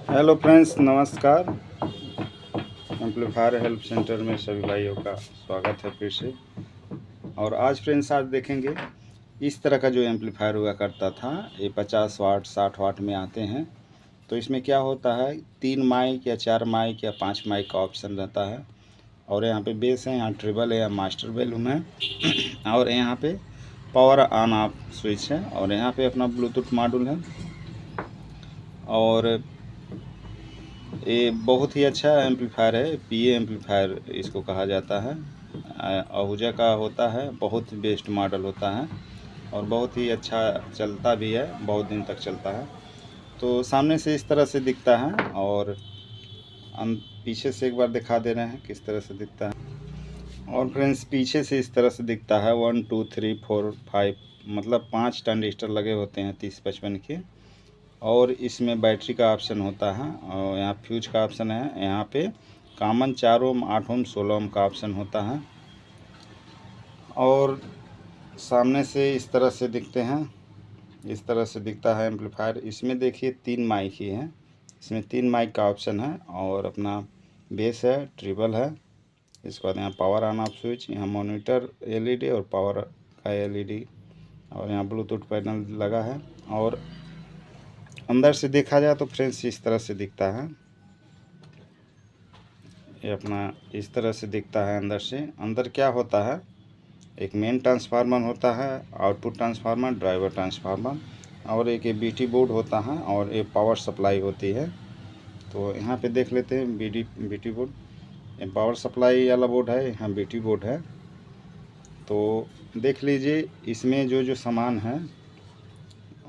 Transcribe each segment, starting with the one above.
Hello friends, नमस्कार। Amplifier help centre में सभी भाइयों का स्वागत है फिर से। और आज फ्रेंड्स देखेंगे इस तरह का जो एम्पलीफायर हुआ करता था, ये 50 वाट 60 वाट में आते हैं। तो इसमें क्या होता है, 3 माइक या 4 माइक या 5 माइक का ऑप्शन रहता है। और यहाँ पे बेस है, यहाँ ट्रिबल है या मास्टर वॉल्यूम है और यहाँ पे पावर ऑन ऑफ स्विच है और यहाँ पे अपना ब्लूटूथ मॉड्यूल है। और ये बहुत ही अच्छा एम्पलीफायर है, पीए एम्पलीफायर इसको कहा जाता है। आहूजा का होता है, बहुत बेस्ट मॉडल होता है और बहुत ही अच्छा चलता भी है, बहुत दिन तक चलता है। तो सामने से इस तरह से दिखता है और हम पीछे से एक बार दिखा दे रहे हैं किस तरह से दिखता है। और फ्रेंड्स, पीछे से इस तरह से दिखता है 1 2 3 4 5, मतलब 5 ट्रांजिस्टर लगे होते हैं 30-55 के। और इसमें बैटरी का ऑप्शन होता है और यहाँ फ्यूज का ऑप्शन है। यहाँ पे कॉमन 4 ओम 8 ओम 16 ओम का ऑप्शन होता है। और सामने से इस तरह से दिखते हैं, इस तरह से दिखता है एम्पलीफायर। इसमें देखिए 3 माइक ही हैं, इसमें 3 माइक का ऑप्शन है और अपना बेस है, ट्रिबल है। इसके बाद यहाँ पावर ऑन ऑफ स्विच, यहाँ मॉनिटर एलईडी और पावर का एलईडी और यहाँ ब्लूटूथ पैनल लगा है। और अंदर से देखा जाए तो फ्रेंड्स इस तरह से दिखता है, ये अपना इस तरह से दिखता है। अंदर से अंदर क्या होता है, एक मेन ट्रांसफार्मर होता है, आउटपुट ट्रांसफार्मर, ड्राइवर ट्रांसफार्मर और एक बीटी बोर्ड होता है और एक पावर सप्लाई होती है। तो यहाँ पे देख लेते हैं बीटी बोर्ड, ये पावर सप्लाई वाला बोर्ड है, यहाँ बीटी बोर्ड है। तो देख लीजिए इसमें जो जो सामान है,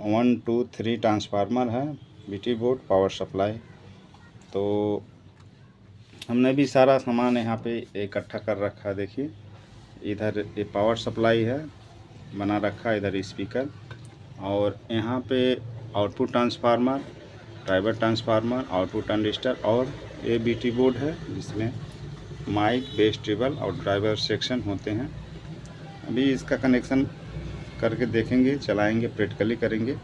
1 2 3 ट्रांसफार्मर है, बीटी बोर्ड, पावर सप्लाई। तो हमने भी सारा सामान यहाँ पे इकट्ठा कर रखा है। देखिए इधर ये पावर सप्लाई है बना रखा है, इधर स्पीकर और यहाँ पे output transformer, driver transformer, output transistor और ये बीटी बोर्ड है जिसमें माइक, बेस, ट्रिबल और ड्राइवर सेक्शन होते हैं। अभी इसका कनेक्शन करके देखेंगे, चलाएंगे, प्रैक्टिकली करेंगे।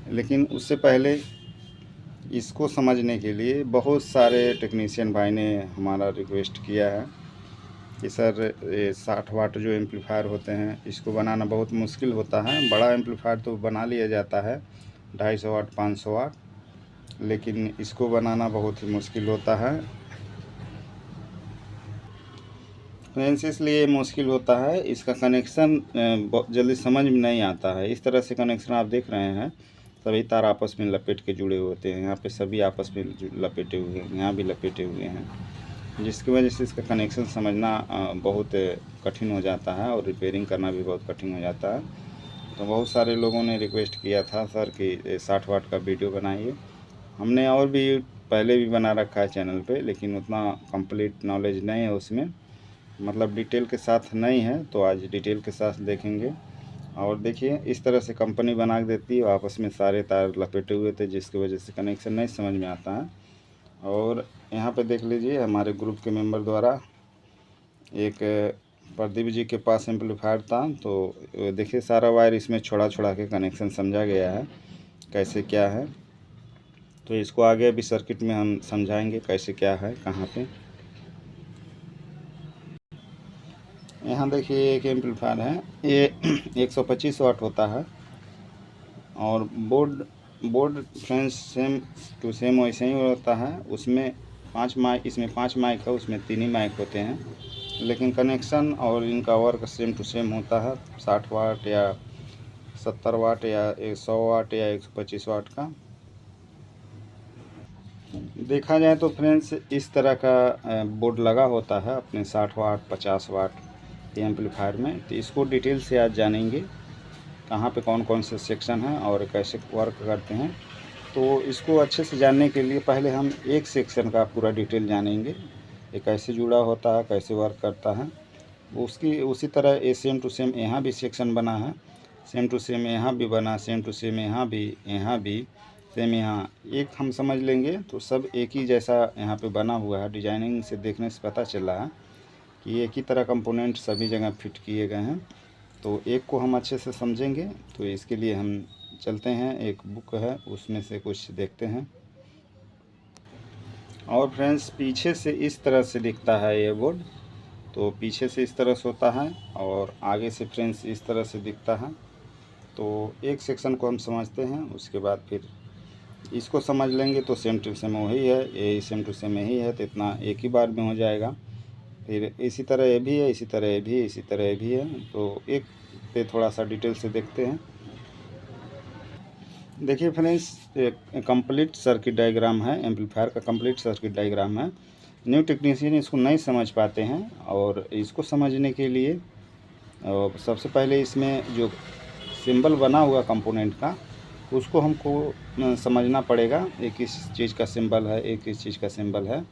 लेकिन उससे पहले इसको समझने के लिए बहुत सारे टेक्नीशियन भाई ने हमारा रिक्वेस्ट किया है कि सर ये 60 वाट जो एम्पलीफायर होते हैं इसको बनाना बहुत मुश्किल होता है। बड़ा एम्पलीफायर तो बना लिया जाता है 250 वाट 500 वाट, लेकिन इसको बनाना बहुत ही मुश्किल होता है। फ्रेंड्स, इसलिए मुश्किल होता है, इसका कनेक्शन जल्दी समझ में नहीं आता है। इस तरह से कनेक्शन आप देख रहे हैं, सभी तार आपस में लपेट के जुड़े होते हैं। यहाँ पे सभी आपस में लपेटे हुए हैं, यहाँ भी लपेटे हुए हैं, जिसकी वजह से इसका कनेक्शन समझना बहुत कठिन हो जाता है और रिपेयरिंग करना भी बहुत कठिन हो जाता है। तो बहुत सारे लोगों ने रिक्वेस्ट किया था सर कि 60 वाट का वीडियो बनाइए। हमने और भी पहले भी बना रखा है चैनल पे, लेकिन उतना कंप्लीट नॉलेज नहीं है उसमें, मतलब डिटेल के साथ नहीं है। तो आज डिटेल के साथ देखेंगे। और देखिए इस तरह से कंपनी बना के देती है, आपस में सारे तार लपेटे हुए थे जिसकी वजह से कनेक्शन नहीं समझ में आता है। और यहाँ पे देख लीजिए हमारे ग्रुप के मेंबर द्वारा एक प्रदीप जी के पास एम्पलीफायर था, तो देखिए सारा वायर इसमें छोड़ा छोड़ा के कनेक्शन समझा गया है कैसे क्या है। तो इसको आगे अभी सर्किट में हम समझाएंगे कैसे क्या है कहाँ पे। यहाँ देखिए एक एम्पलीफायर है, ये 125 वाट होता है और board friends same to same वैसे ही होता है। उसमें 5 माइक, इसमें 5 माइक है, उसमें 3 ही माइक होते हैं, लेकिन कनेक्शन और इनका वर्क सेम टू सेम होता है। 60 वाट या 70 वाट या 100 वाट या 125 वाट का देखा जाए तो फ्रेंड्स इस तरह का बोर्ड लगा होता है अपने 60 वाट 50 वाट के एम्पलीफायर में। तो इसको डिटेल से आज जानेंगे कहाँ पे कौन कौन से सेक्शन हैं और कैसे वर्क करते हैं। तो इसको अच्छे से जानने के लिए पहले हम एक सेक्शन का पूरा डिटेल जानेंगे, ये कैसे जुड़ा होता है, कैसे वर्क करता है। उसकी उसी तरह ये सेम टू सेम यहाँ भी सेक्शन बना है, सेम टू सेम यहाँ भी बना, सेम टू सेम यहाँ भी सेम यहाँ। एक हम समझ लेंगे तो सब एक ही जैसा यहाँ पे बना हुआ है। डिजाइनिंग से देखने से पता चला है कि एक ही तरह कंपोनेंट सभी जगह फिट किए गए हैं। तो एक को हम अच्छे से समझेंगे, तो इसके लिए हम चलते हैं, एक बुक है उसमें से कुछ देखते हैं। और फ्रेंड्स पीछे से इस तरह से दिखता है ये बोर्ड। तो पीछे से इस तरह से होता है और आगे से फ्रेंड्स इस तरह से दिखता है। तो एक सेक्शन को हम समझते हैं, उसके बाद फिर इसको समझ लेंगे तो सेम टू सेम वही है, ये सेम टू सेम यही है, तो इतना एक ही बार में हो जाएगा। फिर इसी तरह ये भी है, इसी तरह ये भी है, इसी तरह ये भी है। तो एक पे थोड़ा सा डिटेल से देखते हैं। देखिए फ्रेंड्स, एक कंप्लीट सर्किट डायग्राम है, एम्पलीफायर का कंप्लीट सर्किट डायग्राम है। न्यू टेक्नीशियन इसको नहीं समझ पाते हैं, और इसको समझने के लिए सबसे पहले इसमें जो सिंबल बना हुआ कंपोनेंट का, उसको हमको समझना पड़ेगा। ये किस चीज़ का सिंबल है, ये किस चीज़ का सिंबल है,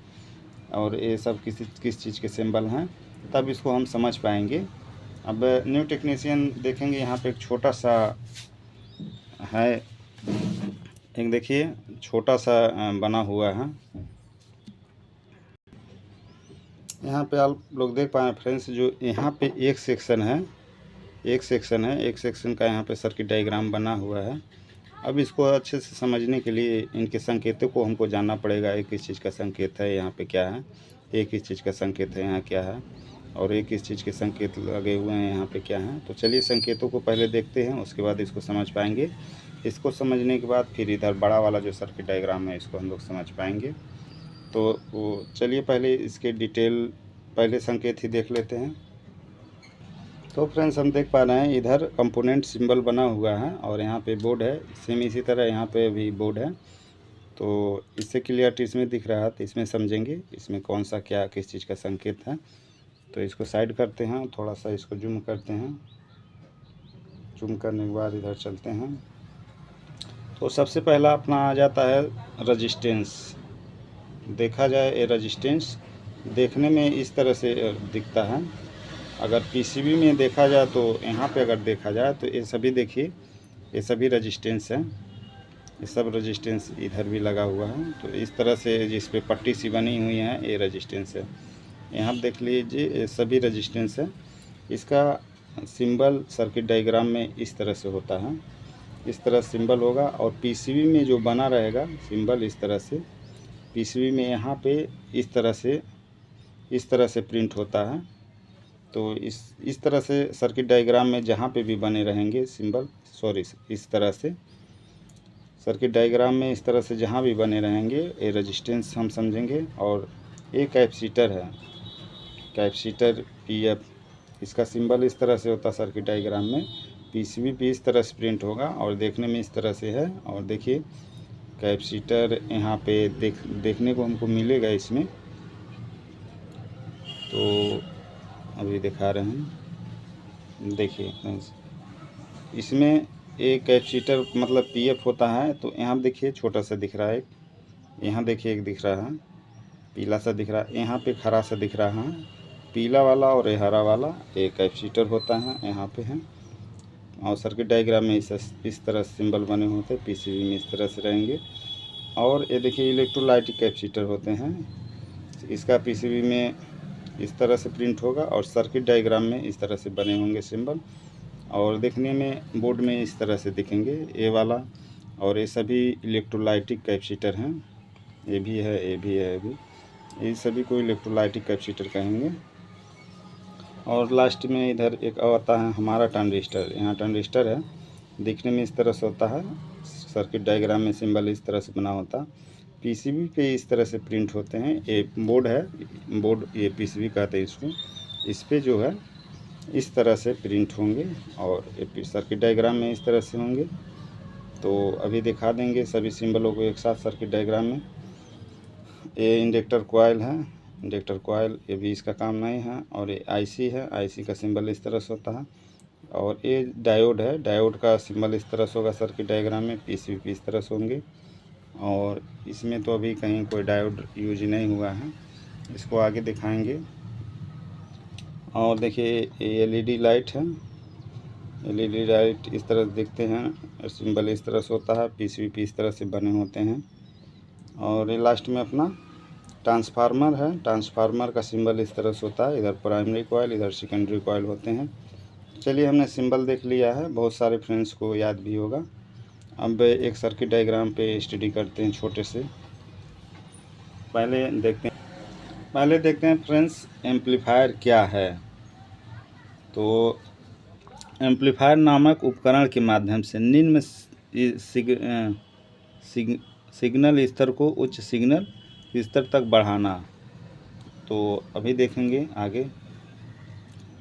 और ये सब किस चीज़ के सिंबल हैं, तब इसको हम समझ पाएंगे। अब न्यू टेक्नीशियन देखेंगे, यहाँ पे एक छोटा सा है, एक देखिए छोटा सा बना हुआ है। यहाँ पे आप लोग देख पाए फ्रेंड्स, जो यहाँ पे एक सेक्शन है, एक सेक्शन का यहाँ पे सर्किट डायग्राम बना हुआ है। अब इसको अच्छे से समझने के लिए इनके संकेतों को हमको जानना पड़ेगा। एक किस चीज़ का संकेत है, यहाँ पे क्या है, एक किस चीज़ का संकेत है, यहाँ क्या है, और एक किस चीज़ के संकेत लगे हुए हैं, यहाँ पे क्या है। तो चलिए संकेतों को पहले देखते हैं, उसके बाद इसको समझ पाएंगे। इसको समझने के बाद फिर इधर बड़ा वाला जो सर्किट डायग्राम है, इसको हम लोग समझ पाएंगे। तो वो चलिए पहले इसके डिटेल, पहले संकेत ही देख लेते हैं। तो फ्रेंड्स हम देख पा रहे हैं इधर कंपोनेंट सिंबल बना हुआ है, और यहाँ पे बोर्ड है, सेम इसी तरह यहाँ पे भी बोर्ड है। तो इससे क्लियरिटी इसमें दिख रहा है, तो इसमें समझेंगे इसमें कौन सा क्या किस चीज़ का संकेत है। तो इसको साइड करते हैं, थोड़ा सा इसको जूम करते हैं। जूम करने के बाद इधर चलते हैं। तो सबसे पहला अपना आ जाता है रजिस्टेंस। देखा जाए, ये रजिस्टेंस देखने में इस तरह से दिखता है। अगर पीसीबी में देखा जाए तो यहाँ पे अगर देखा जाए तो ये सभी देखिए, ये सभी रजिस्टेंस हैं, ये सब रजिस्टेंस इधर भी लगा हुआ है। तो इस तरह से जिस पे पट्टी सी बनी हुई है, ये रजिस्टेंस है। यहाँ देख लीजिए, ये सभी रजिस्टेंस है। इसका सिंबल सर्किट डायग्राम में इस तरह से होता है, इस तरह सिंबल होगा। और पीसीबी में जो बना रहेगा सिंबल इस तरह से, पीसीबी में यहाँ पे इस तरह से प्रिंट होता है। तो इस तरह से सर्किट डायग्राम में जहाँ पे भी बने रहेंगे सिंबल, इस तरह से सर्किट डायग्राम में इस तरह से जहाँ भी बने रहेंगे, ये रेजिस्टेंस हम समझेंगे। और ये कैपेसिटर है, कैपेसिटर पीएफ, इसका सिंबल इस तरह से होता है सर्किट डायग्राम में। पीसीबी पे इस तरह से प्रिंट होगा और देखने में इस तरह से है। और देखिए कैपेसिटर यहाँ पे देखने को हमको मिलेगा इसमें। तो अभी दिखा रहे हैं, देखिए फ्रेंड्स, इसमें एक कैपेसिटर मतलब पीएफ होता है। तो यहाँ देखिए छोटा सा दिख रहा है, यहाँ देखिए एक दिख रहा है, पीला सा दिख रहा है, यहाँ पे हरा सा दिख रहा है, पीला वाला और ये हरा वाला, एक कैपेसिटर होता है, यहाँ पे है। और सर्किट डायग्राम में इस तरह सिंबल बने होते हैं, पीसीबी में इस तरह से रहेंगे। और ये देखिए इलेक्ट्रोलाइटिक कैपेसिटर होते हैं, इसका पीसीबी में इस तरह से प्रिंट होगा और सर्किट डायग्राम में इस तरह से बने होंगे सिंबल। और देखने में बोर्ड में इस तरह से दिखेंगे, ये वाला। और ये सभी इलेक्ट्रोलाइटिक कैपेसिटर हैं, ये भी है, ये भी है, ये भी, ये सभी को इलेक्ट्रोलाइटिक कैपेसिटर कहेंगे। और लास्ट में इधर एक आता है हमारा ट्रांजिस्टर। यहाँ ट्रांजिस्टर है, दिखने में इस तरह से होता है, सर्किट डायग्राम में सिंबल इस तरह से बना होता। पीसीबी पे इस तरह से प्रिंट होते हैं। ये बोर्ड है, बोर्ड ये पीसीबी कहते हैं इसको। इस पे जो है इस तरह से प्रिंट होंगे और ये सर्किट डायग्राम में इस तरह से होंगे। तो अभी दिखा देंगे सभी सिंबलों को एक साथ सर्किट डायग्राम में। ये इंडक्टर कॉइल है, इंडक्टर कॉइल, ये भी इसका काम नहीं है। और ये आईसी है, आईसी का सिंबल इस तरह से होता है। और ये डायोड है, डायोड का सिंबल इस तरह से होगा सर्किट डायग्राम में, पीसीबी इस तरह से होंगे। और इसमें तो अभी कहीं कोई डायोड यूज नहीं हुआ है, इसको आगे दिखाएंगे। और देखिए ये एलईडी लाइट है, एलईडी लाइट इस तरह से दिखते हैं, सिंबल इस तरह से होता है, पीसीबी इस तरह से बने होते हैं। और ये लास्ट में अपना ट्रांसफार्मर है, ट्रांसफार्मर का सिंबल इस तरह से होता है, इधर प्राइमरी कॉइल, इधर सेकेंडरी कॉइल होते हैं। चलिए हमने सिंबल देख लिया है, बहुत सारे फ्रेंड्स को याद भी होगा। अब एक सर्किट डायग्राम पे स्टडी करते हैं छोटे से। पहले देखते हैं फ्रेंड्स एम्पलीफायर क्या है। तो एम्पलीफायर नामक उपकरण के माध्यम से निम्न सिग्नल स्तर को उच्च सिग्नल स्तर तक बढ़ाना। तो अभी देखेंगे आगे।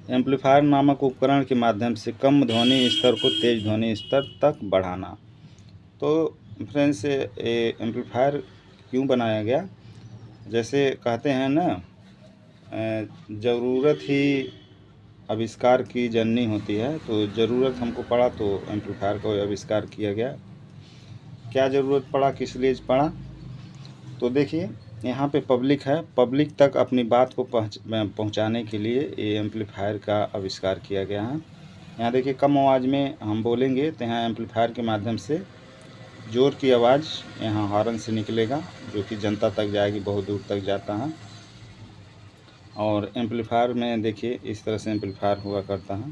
एम्पलीफायर नामक उपकरण के माध्यम से कम ध्वनि स्तर को तेज ध्वनि स्तर तक बढ़ाना। तो फ्रेंड्स एम्पलीफायर क्यों बनाया गया? जैसे कहते हैं ना, ज़रूरत ही आविष्कार की जननी होती है। तो ज़रूरत हमको पड़ा तो एम्पलीफायर का आविष्कार किया गया। क्या ज़रूरत पड़ा, किस लिए पड़ा? तो देखिए यहाँ पे पब्लिक है, पब्लिक तक अपनी बात को पहुँचाने के लिए ये एम्पलीफायर का आविष्कार किया गया है। यहाँ देखिए कम आवाज़ में हम बोलेंगे तो यहाँ एम्पलीफायर के माध्यम से ज़ोर की आवाज़ यहाँ हॉर्न से निकलेगा, जो कि जनता तक जाएगी, बहुत दूर तक जाता है। और एम्पलीफायर में देखिए इस तरह से एम्पलीफायर हुआ करता है,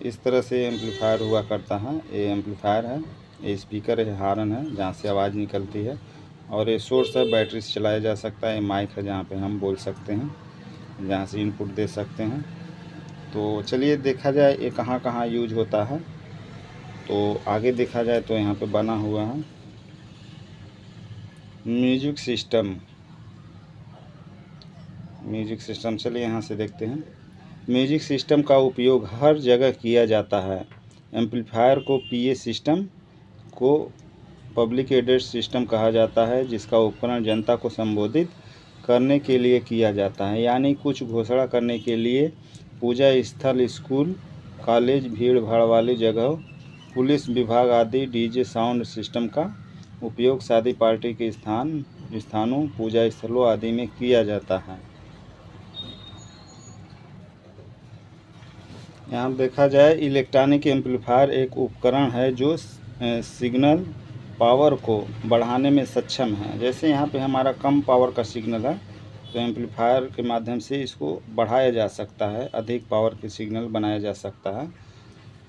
इस तरह से एम्पलीफायर हुआ करता है। ये एम्पलीफायर है, ये स्पीकर है, हॉर्न है जहाँ से आवाज़ निकलती है। और ये सोर्स है, बैटरी से चलाया जा सकता है। ये माइक है जहाँ पे हम बोल सकते हैं, जहाँ से इनपुट दे सकते हैं। तो चलिए देखा जाए ये कहाँ कहाँ यूज होता है। तो आगे देखा जाए तो यहाँ पे बना हुआ है म्यूजिक सिस्टम। चलिए यहाँ से देखते हैं। म्यूजिक सिस्टम का उपयोग हर जगह किया जाता है। एम्पलीफायर को पीए सिस्टम को पब्लिक एडेड सिस्टम कहा जाता है, जिसका उपकरण जनता को संबोधित करने के लिए किया जाता है, यानी कुछ घोषणा करने के लिए। पूजा स्थल, स्कूल, कॉलेज, भीड़ भाड़ वाली जगह, पुलिस विभाग आदि। डीजे साउंड सिस्टम का उपयोग शादी पार्टी के स्थानों, पूजा स्थलों आदि में किया जाता है। यहाँ देखा जाए इलेक्ट्रॉनिक एम्पलीफायर एक उपकरण है जो सिग्नल पावर को बढ़ाने में सक्षम है। जैसे यहाँ पे हमारा कम पावर का सिग्नल है, तो एम्पलीफायर के माध्यम से इसको बढ़ाया जा सकता है, अधिक पावर के सिग्नल बनाया जा सकता है।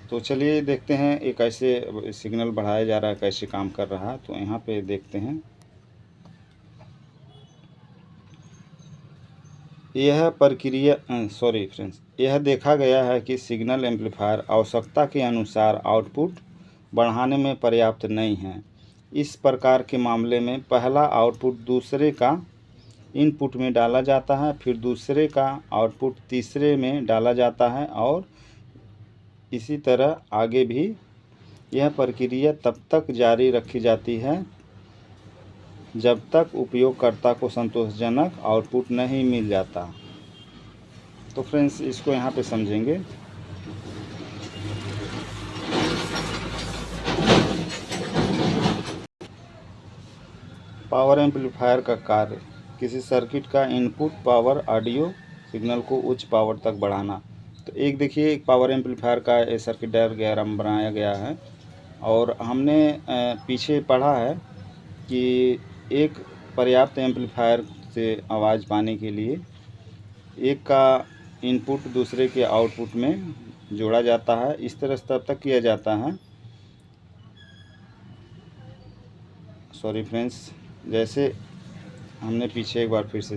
तो चलिए देखते हैं ये कैसे सिग्नल बढ़ाया जा रहा है, कैसे काम कर रहा है। तो यहाँ पे देखते हैं। यह प्रक्रिया यह देखा गया है कि सिग्नल एम्पलीफायर आवश्यकता के अनुसार आउटपुट बढ़ाने में पर्याप्त नहीं है। इस प्रकार के मामले में पहला आउटपुट दूसरे का इनपुट में डाला जाता है, फिर दूसरे का आउटपुट तीसरे में डाला जाता है, और इसी तरह आगे भी। यह प्रक्रिया तब तक जारी रखी जाती है जब तक उपयोगकर्ता को संतोषजनक आउटपुट नहीं मिल जाता। तो फ्रेंड्स इसको यहाँ पे समझेंगे। पावर एम्पलीफायर का कार्य: किसी सर्किट का इनपुट पावर ऑडियो सिग्नल को उच्च पावर तक बढ़ाना। तो एक देखिए एक पावर एम्पलीफायर का सर्किट डायग्राम बनाया गया है, और हमने पीछे पढ़ा है कि एक पर्याप्त एम्पलीफायर से आवाज़ पाने के लिए एक का इनपुट दूसरे के आउटपुट में जोड़ा जाता है। इस तरह से तब तक किया जाता है। सॉरी फ्रेंड्स, जैसे हमने पीछे एक बार फिर से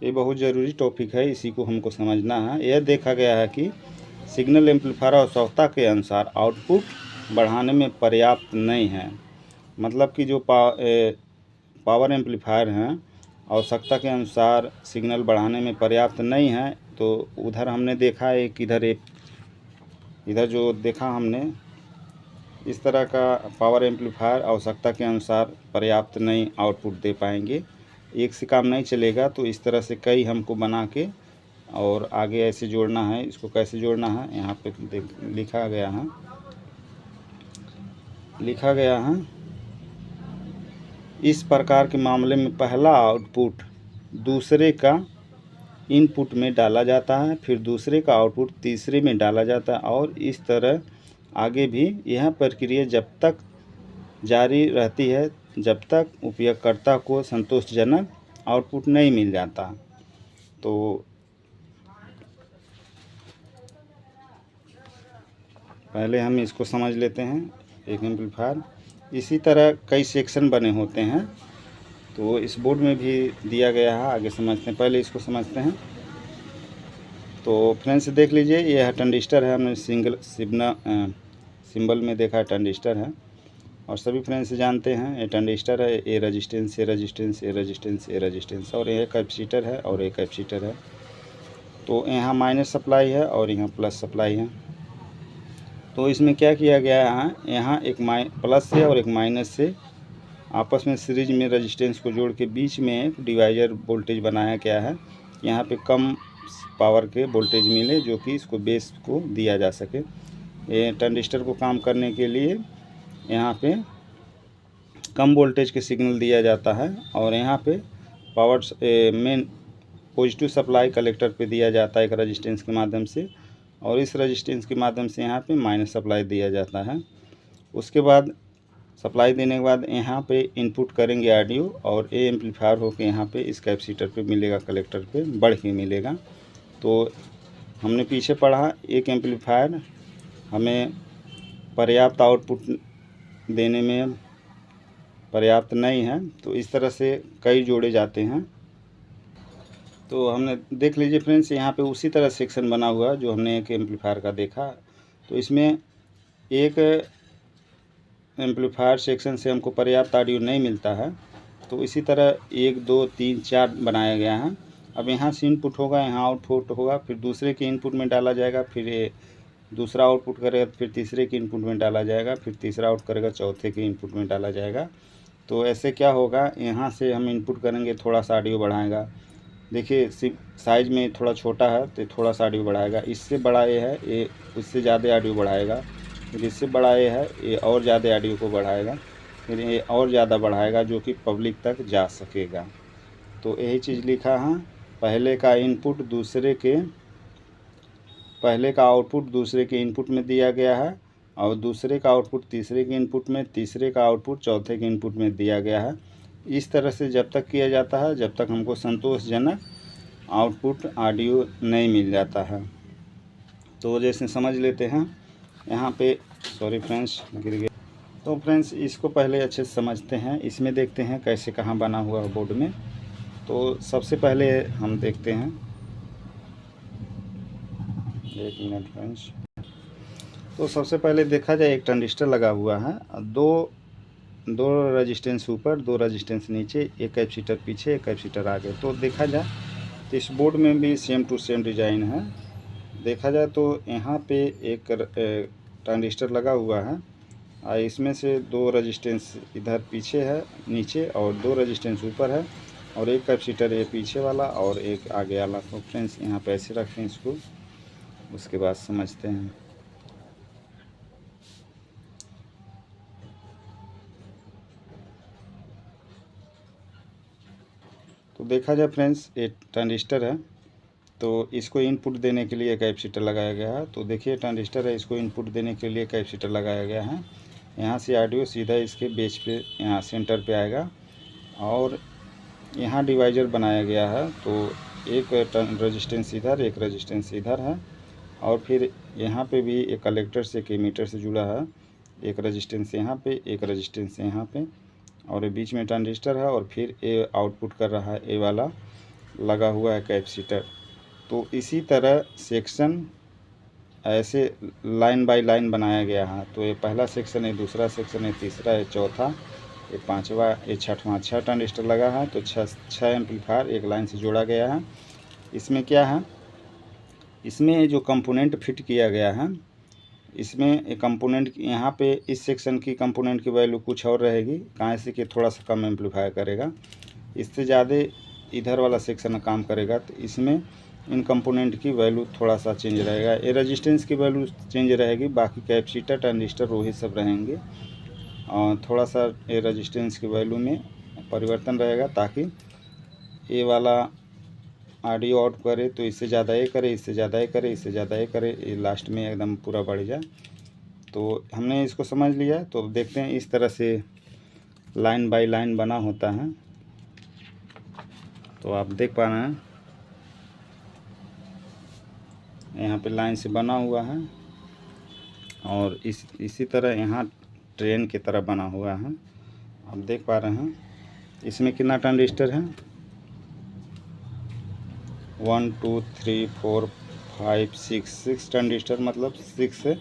ये बहुत ज़रूरी टॉपिक है, इसी को हमको समझना है। यह देखा गया है कि सिग्नल एम्पलीफायर आवश्यकता के अनुसार आउटपुट बढ़ाने में पर्याप्त नहीं है। मतलब कि जो पावर एम्पलीफायर हैं आवश्यकता के अनुसार सिग्नल बढ़ाने में पर्याप्त नहीं है। तो उधर हमने देखा इधर जो देखा हमने, इस तरह का पावर एम्पलीफायर आवश्यकता के अनुसार पर्याप्त नहीं आउटपुट दे पाएंगे, एक से काम नहीं चलेगा। तो इस तरह से कई हमको बना के और आगे ऐसे जोड़ना है। इसको कैसे जोड़ना है यहाँ पे लिखा गया है। इस प्रकार के मामले में पहला आउटपुट दूसरे का इनपुट में डाला जाता है, फिर दूसरे का आउटपुट तीसरे में डाला जाता है, और इस तरह आगे भी। यह प्रक्रिया जब तक जारी रहती है जब तक उपयोगकर्ता को संतोषजनक आउटपुट नहीं मिल जाता। तो पहले हम इसको समझ लेते हैं। एक एम्पलीफायर इसी तरह कई सेक्शन बने होते हैं। तो इस बोर्ड में भी दिया गया है, आगे समझते हैं, पहले इसको समझते हैं। तो फ्रेंड्स देख लीजिए, ये है टंडिस्टर है, हमने सिंबल में देखा है टंडिस्टर है, और सभी फ्रेंड्स जानते हैं ये टंडिस्टर है, ए रजिस्टेंस, ए रजिस्टेंस, ए रजिस्टेंस, ए रजिस्टेंस, और ये कैपेसिटर है और ये कैपेसिटर है। तो यहाँ माइनस सप्लाई है और यहाँ प्लस सप्लाई है। तो इसमें क्या किया गया है, यहाँ एक प्लस से और एक माइनस से आपस में सीरीज में रेजिस्टेंस को जोड़ के बीच में एक डिवाइडर वोल्टेज बनाया गया है। यहाँ पे कम पावर के वोल्टेज मिले जो कि इसको बेस को दिया जा सके। ये ट्रांजिस्टर को काम करने के लिए यहाँ पे कम वोल्टेज के सिग्नल दिया जाता है, और यहाँ पे power main positive supply collector पे दिया जाता है एक रेजिस्टेंस के माध्यम से, और इस रेजिस्टेंस के माध्यम से यहाँ पे माइनस सप्लाई दिया जाता है। उसके बाद सप्लाई देने के बाद यहाँ पे इनपुट करेंगे ऑडियो, और ए एम्पलीफायर होकर यहाँ पे इस कैपेसिटर पे मिलेगा, कलेक्टर पे बढ़ के मिलेगा। तो हमने पीछे पढ़ा एक एम्पलीफायर हमें पर्याप्त आउटपुट देने में पर्याप्त नहीं है, तो इस तरह से कई जोड़े जाते हैं। तो हमने देख लीजिए फ्रेंड्स, यहाँ पे उसी तरह सेक्शन बना हुआ जो हमने एक एम्पलीफायर का देखा। तो इसमें एक एम्पलीफायर सेक्शन से हमको पर्याप्त ऑडियो नहीं मिलता है, तो इसी तरह 1 2 3 4 बनाया गया है। अब यहाँ से इनपुट होगा, यहाँ आउटपुट होगा, फिर दूसरे के इनपुट में डाला जाएगा, फिर ये दूसरा आउटपुट करेगा, फिर तीसरे के इनपुट में डाला जाएगा, फिर तीसरा आउट करेगा, चौथे के इनपुट में डाला जाएगा। तो ऐसे क्या होगा, यहाँ से हम इनपुट करेंगे, थोड़ा सा ऑडियो बढ़ाएगा। देखिए साइज में थोड़ा छोटा है तो थोड़ा सा ऑडियो बढ़ाएगा, इससे बड़ा ये है, ये उससे ज़्यादा ऑडियो बढ़ाएगा, फिर इससे बड़ा ये है, ये और ज़्यादा ऑडियो को बढ़ाएगा, फिर ये और ज़्यादा बढ़ाएगा जो कि पब्लिक तक जा सकेगा। तो यही चीज़ लिखा है, पहले का आउटपुट दूसरे के इनपुट में दिया गया है, और दूसरे का आउटपुट तीसरे के इनपुट में, तीसरे का आउटपुट चौथे के इनपुट में दिया गया है। इस तरह से जब तक किया जाता है जब तक हमको संतोषजनक आउटपुट ऑडियो नहीं मिल जाता है। तो जैसे समझ लेते हैं यहाँ पे, सॉरी फ्रेंड्स गिर गया। तो फ्रेंड्स इसको पहले अच्छे से समझते हैं, इसमें देखते हैं कैसे कहाँ बना हुआ है बोर्ड में। तो सबसे पहले हम देखते हैं, एक मिनट फ्रेंड्स। तो सबसे पहले देखा जाए, एक ट्रांजिस्टर लगा हुआ है, दो रेजिस्टेंस ऊपर, 2 रेजिस्टेंस नीचे, एक कैपेसिटर पीछे, एक कैपेसिटर आगे। तो देखा जाए तो इस बोर्ड में भी सेम टू सेम डिज़ाइन है। देखा जाए तो यहाँ पे एक ट्रांजिस्टर लगा हुआ है, और इसमें से 2 रेजिस्टेंस इधर पीछे है नीचे, और 2 रेजिस्टेंस ऊपर है, और एक कैपेसिटर ये पीछे वाला और एक आगे वाला। तो फ्रेंड्स यहाँ पे ऐसे रखें इसको, उसके बाद समझते हैं। तो देखा जाए फ्रेंड्स, ये ट्रांजिस्टर है, तो इसको इनपुट देने के लिए कैपेसिटर लगाया गया है। तो देखिए ट्रांजिस्टर है, इसको इनपुट देने के लिए कैपेसिटर लगाया गया है। यहाँ से ऑडियो सीधा इसके बेस पे, यहाँ सेंटर पे आएगा, और यहाँ डिवाइडर बनाया गया है। तो एक रेजिस्टेंस इधर, एक रेजिस्टेंस इधर है, और फिर यहाँ पे भी एक कलेक्टर से, एक एमीटर से जुड़ा है, एक रेजिस्टेंस यहाँ पे, एक रेजिस्टेंस यहाँ पे, और ये बीच में ट्रांजिस्टर है, और फिर ये आउटपुट कर रहा है, ए वाला लगा हुआ है कैपेसिटर। तो इसी तरह सेक्शन ऐसे लाइन बाय लाइन बनाया गया है। तो ये पहला सेक्शन है, दूसरा सेक्शन है, तीसरा है, चौथा, ये पांचवा, ये छठवां, 6 ट्रांजिस्टर लगा है। तो 6 एम्पलीफायर एक लाइन से जोड़ा गया है। इसमें क्या है, इसमें जो कंपोनेंट फिट किया गया है, इसमें एक कंपोनेंट यहाँ पे इस सेक्शन की कंपोनेंट की वैल्यू कुछ और रहेगी, कहाँ से कि थोड़ा सा कम एम्पलीफाई करेगा, इससे ज़्यादा इधर वाला सेक्शन काम करेगा। तो इसमें इन कंपोनेंट की वैल्यू थोड़ा सा चेंज रहेगा, ये रेजिस्टेंस की वैल्यू चेंज रहेगी, बाकी कैपेसिटर, ट्रांजिस्टर वही सब रहेंगे, और थोड़ा सा ये रेजिस्टेंस की वैल्यू में परिवर्तन रहेगा, ताकि ये वाला ऑडियो आउट करे तो इससे ज़्यादा ये करे, इससे ज़्यादा ये करे, इससे ज़्यादा ये करे, ये लास्ट में एकदम पूरा बढ़ जाए। तो हमने इसको समझ लिया। तो देखते हैं इस तरह से लाइन बाय लाइन बना होता है। तो आप देख पा रहे हैं यहाँ पे लाइन से बना हुआ है, और इसी तरह यहाँ ट्रेन की तरह बना हुआ है, आप देख पा रहे हैं। इसमें कितना ट्रांजिस्टर है? 1 2 3 4 5 6 ट्रांजिस्टर, मतलब 6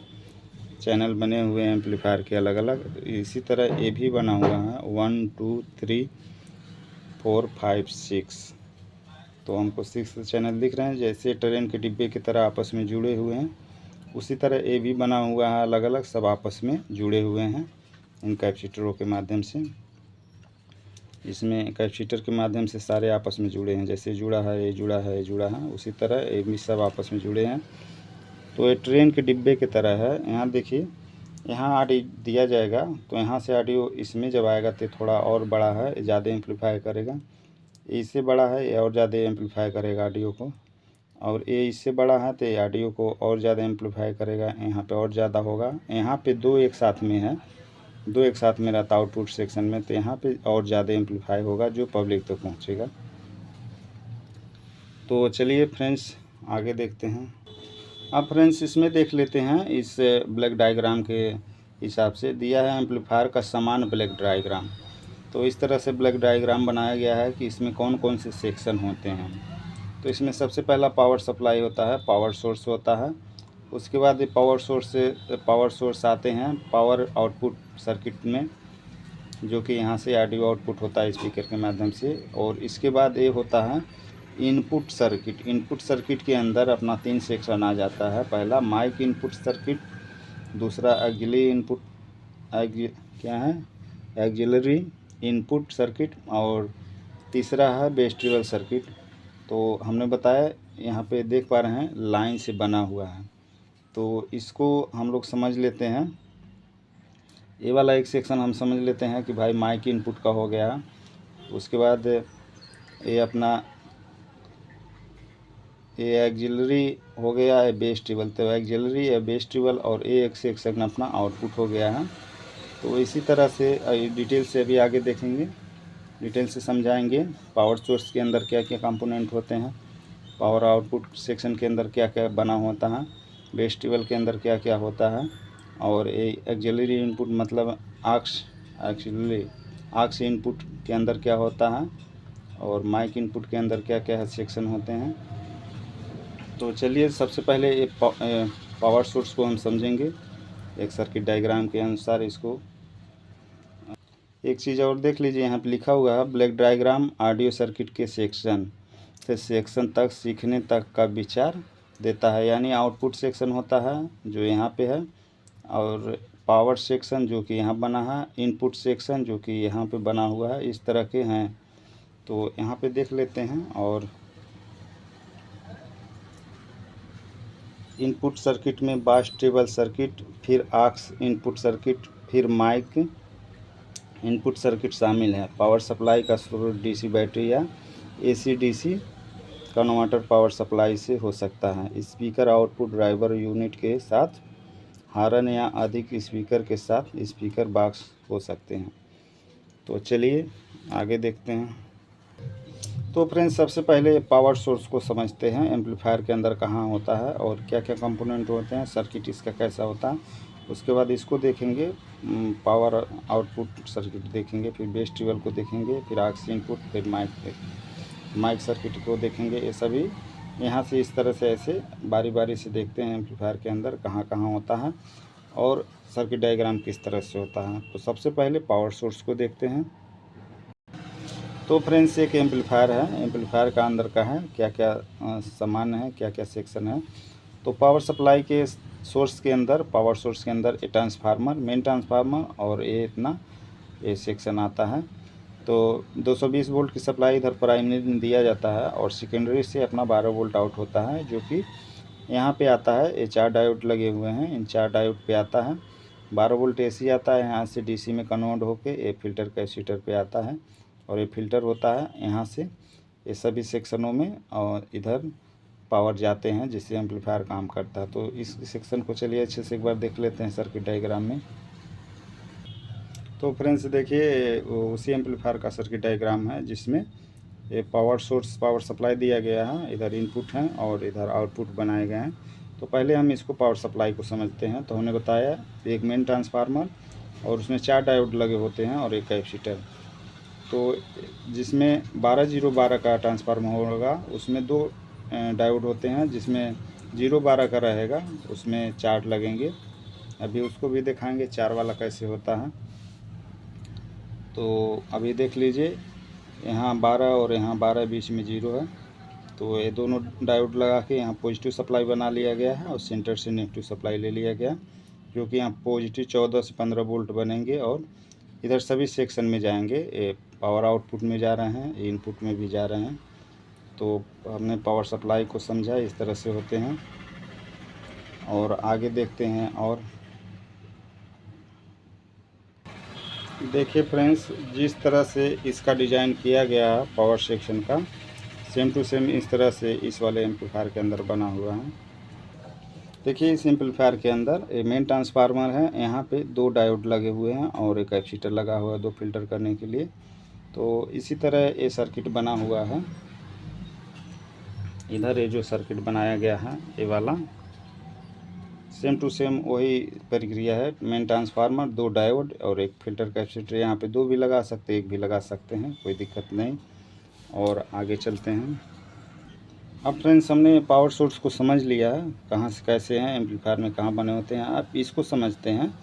चैनल बने हुए हैं एम्पलीफायर के अलग अलग। इसी तरह ये भी बना हुआ है 1 2 3 4 5 6। तो हमको 6 चैनल दिख रहे हैं, जैसे ट्रेन के डिब्बे की तरह आपस में जुड़े हुए हैं, उसी तरह ये भी बना हुआ है अलग अलग, सब आपस में जुड़े हुए हैं इन कैपेसिटरों के माध्यम से। इसमें कैपेसिटर के माध्यम से सारे आपस में जुड़े हैं, जैसे जुड़ा है ये जुड़ा है ये जुड़ा है, उसी तरह ये भी सब आपस में जुड़े हैं। तो ये ट्रेन के डिब्बे की तरह है। यहाँ देखिए, यहाँ ऑडियो दिया जाएगा, तो यहाँ से ऑडियो इसमें जब आएगा तो थोड़ा और बड़ा है, ज़्यादा एम्पलीफाई करेगा। इससे बड़ा है ये और ज़्यादा एम्पलीफाई करेगा ऑडियो को, और ये इससे बड़ा है तो ये ऑडियो को और ज़्यादा एम्पलीफाई करेगा, यहाँ पे और ज़्यादा होगा। यहाँ पे दो एक साथ में है, दो एक साथ में रहता आउटपुट सेक्शन में, तो यहाँ पे और ज़्यादा एम्पलीफाई होगा जो पब्लिक तक पहुँचेगा। तो चलिए फ्रेंड्स आगे देखते हैं। अब फ्रेंड्स इसमें देख लेते हैं, इस ब्लॉक डायग्राम के हिसाब से दिया है एम्पलीफायर का समान ब्लॉक डायग्राम। तो इस तरह से ब्लॉक डायग्राम बनाया गया है कि इसमें कौन कौन से सेक्शन होते हैं। तो इसमें सबसे पहला पावर सप्लाई होता है, पावर सोर्स होता है। उसके बाद ये पावर सोर्स आते हैं पावर आउटपुट सर्किट में, जो कि यहाँ से ऑडियो आउटपुट होता है स्पीकर के माध्यम से। और इसके बाद ये होता है इनपुट सर्किट। इनपुट सर्किट के अंदर अपना 3 सेक्शन आ जाता है। पहला माइक इनपुट सर्किट, दूसरा ऑक्सिलरी इनपुट सर्किट, और तीसरा है वेस्टिबल सर्किट। तो हमने बताया यहाँ पे देख पा रहे हैं लाइन से बना हुआ है, तो इसको हम लोग समझ लेते हैं। ये वाला एक सेक्शन हम समझ लेते हैं कि भाई माइक इनपुट का हो गया। उसके बाद ये अपना ये ऑक्सिलरी हो गया है वेस्टिबल, तो ऑक्सिलरी या वेस्टिबल और ये एक सेक्शन अपना आउटपुट हो गया है। तो इसी तरह से डिटेल से अभी आगे देखेंगे, डिटेल से समझाएंगे पावर सोर्स के अंदर क्या क्या कंपोनेंट होते हैं, पावर आउटपुट सेक्शन के अंदर क्या क्या बना होता है, वेस्टिबल के अंदर क्या क्या होता है, और ये ऑक्सिलरी इनपुट मतलब आक्स इनपुट के अंदर क्या होता है, और माइक इनपुट के अंदर क्या क्या सेक्शन होते हैं। तो चलिए सबसे पहले ये पावर सोर्स को हम समझेंगे एक सर्किट डायग्राम के अनुसार। इसको एक चीज़ और देख लीजिए, यहाँ पे लिखा हुआ है ब्लॉक डायग्राम ऑडियो सर्किट के सेक्शन से सेक्शन तक सीखने तक का विचार देता है। यानी आउटपुट सेक्शन होता है जो यहाँ पे है, और पावर सेक्शन जो कि यहाँ बना है, इनपुट सेक्शन जो कि यहाँ पे बना हुआ है, इस तरह के हैं। तो यहाँ पे देख लेते हैं। और इनपुट सर्किट में वेस्टिबल सर्किट, फिर आक्स इनपुट सर्किट, फिर माइक इनपुट सर्किट शामिल है। पावर सप्लाई का स्रोत डीसी बैटरी या AC DC converter power supply से हो सकता है। स्पीकर आउटपुट ड्राइवर यूनिट के साथ हारन या अधिक स्पीकर के साथ स्पीकर बॉक्स हो सकते हैं। तो चलिए आगे देखते हैं। तो फ्रेंड्स सबसे पहले पावर सोर्स को समझते हैं, एम्पलीफायर के अंदर कहाँ होता है और क्या क्या कंपोनेंट होते हैं, सर्किट इसका कैसा होता है। उसके बाद इसको देखेंगे, पावर आउटपुट सर्किट देखेंगे, फिर वेस्टिबल को देखेंगे, फिर ऑक्स इनपुट, फिर माइक सर्किट को देखेंगे। ये सभी यहाँ से इस तरह से ऐसे बारी बारी से देखते हैं एम्पलीफायर के अंदर कहाँ कहाँ होता है और सर्किट डायग्राम किस तरह से होता है। तो सबसे पहले पावर सोर्स को देखते हैं। तो फ्रेंड्स एक एम्पलीफायर है, एम्पलीफायर का अंदर का है क्या क्या सामान है, क्या क्या सेक्शन है। तो पावर सप्लाई के सोर्स के अंदर, पावर सोर्स के अंदर ए ट्रांसफार्मर, मेन ट्रांसफार्मर, और ये इतना ये सेक्शन आता है। तो 220 वोल्ट की सप्लाई इधर प्राइमरी में दिया जाता है, और सेकेंडरी से अपना 12 वोल्ट आउट होता है, जो कि यहाँ पे आता है। ये 4 डायोड लगे हुए हैं, इन 4 डायोड पे आता है। 12 वोल्ट एसी आता है, यहाँ से डीसी में कन्वर्ट होके ये फिल्टर कैपेसिटर पे आता है, और ये फिल्टर होता है यहाँ से ये सभी सेक्शनों में, और इधर पावर जाते हैं जिससे एम्पलीफायर काम करता है। तो इस सेक्शन को चलिए अच्छे से एक बार देख लेते हैं सर्किट डायग्राम में। तो फ्रेंड्स देखिए उसी एम्पलीफायर का सर्किट डायग्राम है जिसमें ये पावर सोर्स, पावर सप्लाई दिया गया है, इधर इनपुट हैं और इधर आउटपुट बनाए गए हैं। तो पहले हम इसको पावर सप्लाई को समझते हैं। तो हमने बताया एक मेन ट्रांसफार्मर और उसमें 4 डायोड लगे होते हैं और एक कैपेसिटर। तो जिसमें 12012 का ट्रांसफार्मर होगा उसमें 2 डायोड होते हैं, जिसमें 012 का रहेगा उसमें 4 लगेंगे। अभी उसको भी दिखाएंगे 4 वाला कैसे होता है। तो अभी देख लीजिए, यहाँ 12 और यहाँ 12 बीच में 0 है, तो ये दोनों डायोड लगा के यहाँ पॉजिटिव सप्लाई बना लिया गया है और सेंटर से नेगेटिव सप्लाई ले लिया गया, जो कि यहाँ पॉजिटिव 14 से 15 वोल्ट बनेंगे और इधर सभी सेक्शन में जाएंगे। ये पावर आउटपुट में जा रहे हैं, इनपुट में भी जा रहे हैं। तो हमने पावर सप्लाई को समझा, इस तरह से होते हैं। और आगे देखते हैं। और देखिए फ्रेंड्स, जिस तरह से इसका डिज़ाइन किया गया पावर सेक्शन का, सेम टू सेम इस तरह से इस वाले एम्पलीफायर के अंदर बना हुआ है। देखिए इस एम्पलीफायर के अंदर एक मेन ट्रांसफार्मर है, यहाँ पे 2 डायोड लगे हुए हैं और एक कैपेसिटर लगा हुआ है 2 फिल्टर करने के लिए। तो इसी तरह ये सर्किट बना हुआ है। इधर ये जो सर्किट बनाया गया है ये वाला सेम टू सेम वही प्रक्रिया है। मेन ट्रांसफार्मर, 2 डायोड और एक फिल्टर कैपेसिटर। यहाँ पे 2 भी लगा सकते हैं, 1 भी लगा सकते हैं, कोई दिक्कत नहीं। और आगे चलते हैं। अब फ्रेंड्स, हमने पावर सोर्स को समझ लिया है, कहाँ से कैसे हैं एम्पलीफायर में, कहाँ बने होते हैं। आप इसको समझते हैं,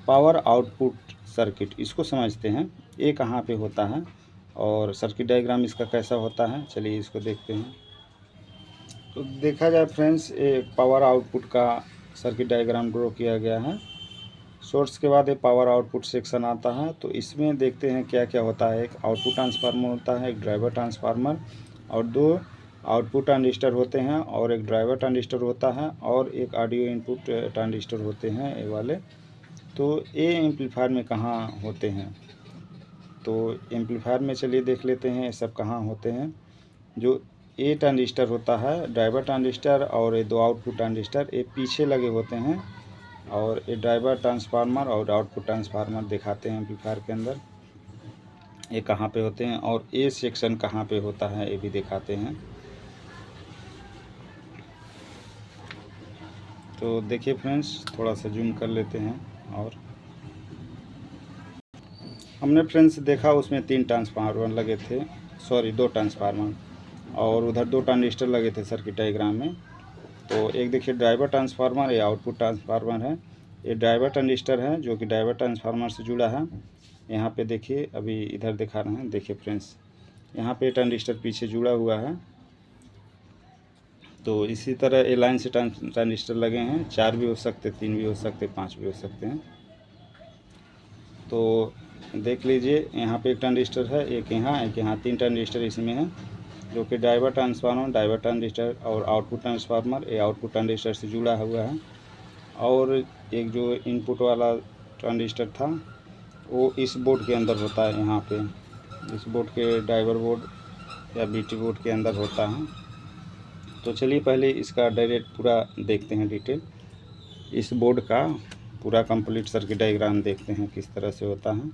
पावर आउटपुट सर्किट इसको समझते हैं, ये कहाँ पे होता है और सर्किट डायग्राम इसका कैसा होता है। चलिए इसको देखते हैं। तो देखा जाए फ्रेंड्स, ये पावर आउटपुट का सर्किट डायग्राम ड्रॉ किया गया है। सोर्स के बाद ये पावर आउटपुट सेक्शन आता है। तो इसमें देखते हैं क्या क्या होता है। एक आउटपुट ट्रांसफार्मर होता है, एक ड्राइवर ट्रांसफार्मर और 2 आउटपुट ट्रांजिस्टर होते हैं और एक ड्राइवर ट्रांजिस्टर होता है और एक ऑडियो इनपुट ट्रांजिस्टर होते हैं ये वाले। तो ये एम्पलीफायर में कहाँ होते हैं, तो एम्पलीफायर में चलिए देख लेते हैं ये सब कहाँ होते हैं। जो ए ट्रांजिस्टर होता है, ड्राइवर ट्रांजिस्टर और ये 2 आउटपुट ट्रांजिस्टर ये पीछे लगे होते हैं और ये ड्राइवर ट्रांसफार्मर और आउटपुट ट्रांसफार्मर दिखाते हैं एम्पलीफायर के अंदर, ये कहाँ पे होते हैं और ए सेक्शन कहाँ पे होता है ये भी दिखाते हैं। तो देखिए फ्रेंड्स, थोड़ा सा जूम कर लेते हैं। और हमने फ्रेंड्स देखा उसमें 3 ट्रांसफार्मर लगे थे, सॉरी 2 ट्रांसफार्मर और उधर 2 ट्रांजिस्टर लगे थे सर्किट डायग्राम में। तो एक देखिए ड्राइवर ट्रांसफार्मर, ये आउटपुट ट्रांसफार्मर है, ये ड्राइवर ट्रांजिस्टर है जो कि ड्राइवर ट्रांसफार्मर से जुड़ा है। यहाँ पे देखिए, अभी इधर दिखा रहे हैं, देखिए फ्रेंड्स यहाँ पे ट्रांजिस्टर पीछे जुड़ा हुआ है। तो इसी तरह ए लाइन से ट्रांजिस्टर लगे हैं, 4 भी हो सकते, 3 भी हो सकते, 5 भी हो सकते हैं। तो देख लीजिए, यहाँ पे एक ट्रांजिस्टर है, एक यहाँ 3 ट्रांजिस्टर इसमें है, जो कि ड्राइवर ट्रांजिस्टर और आउटपुट ट्रांसफार्मर, ये आउटपुट ट्रांजिस्टर से जुड़ा हुआ है। और एक जो इनपुट वाला ट्रांजिस्टर था वो इस बोर्ड के अंदर होता है, यहाँ पे इस बोर्ड के ड्राइवर बोर्ड या बीटी बोर्ड के अंदर होता है। तो चलिए पहले इसका डायरेक्ट पूरा देखते हैं डिटेल, इस बोर्ड का पूरा कंप्लीट सर्किट डायग्राम देखते हैं किस तरह से होता है,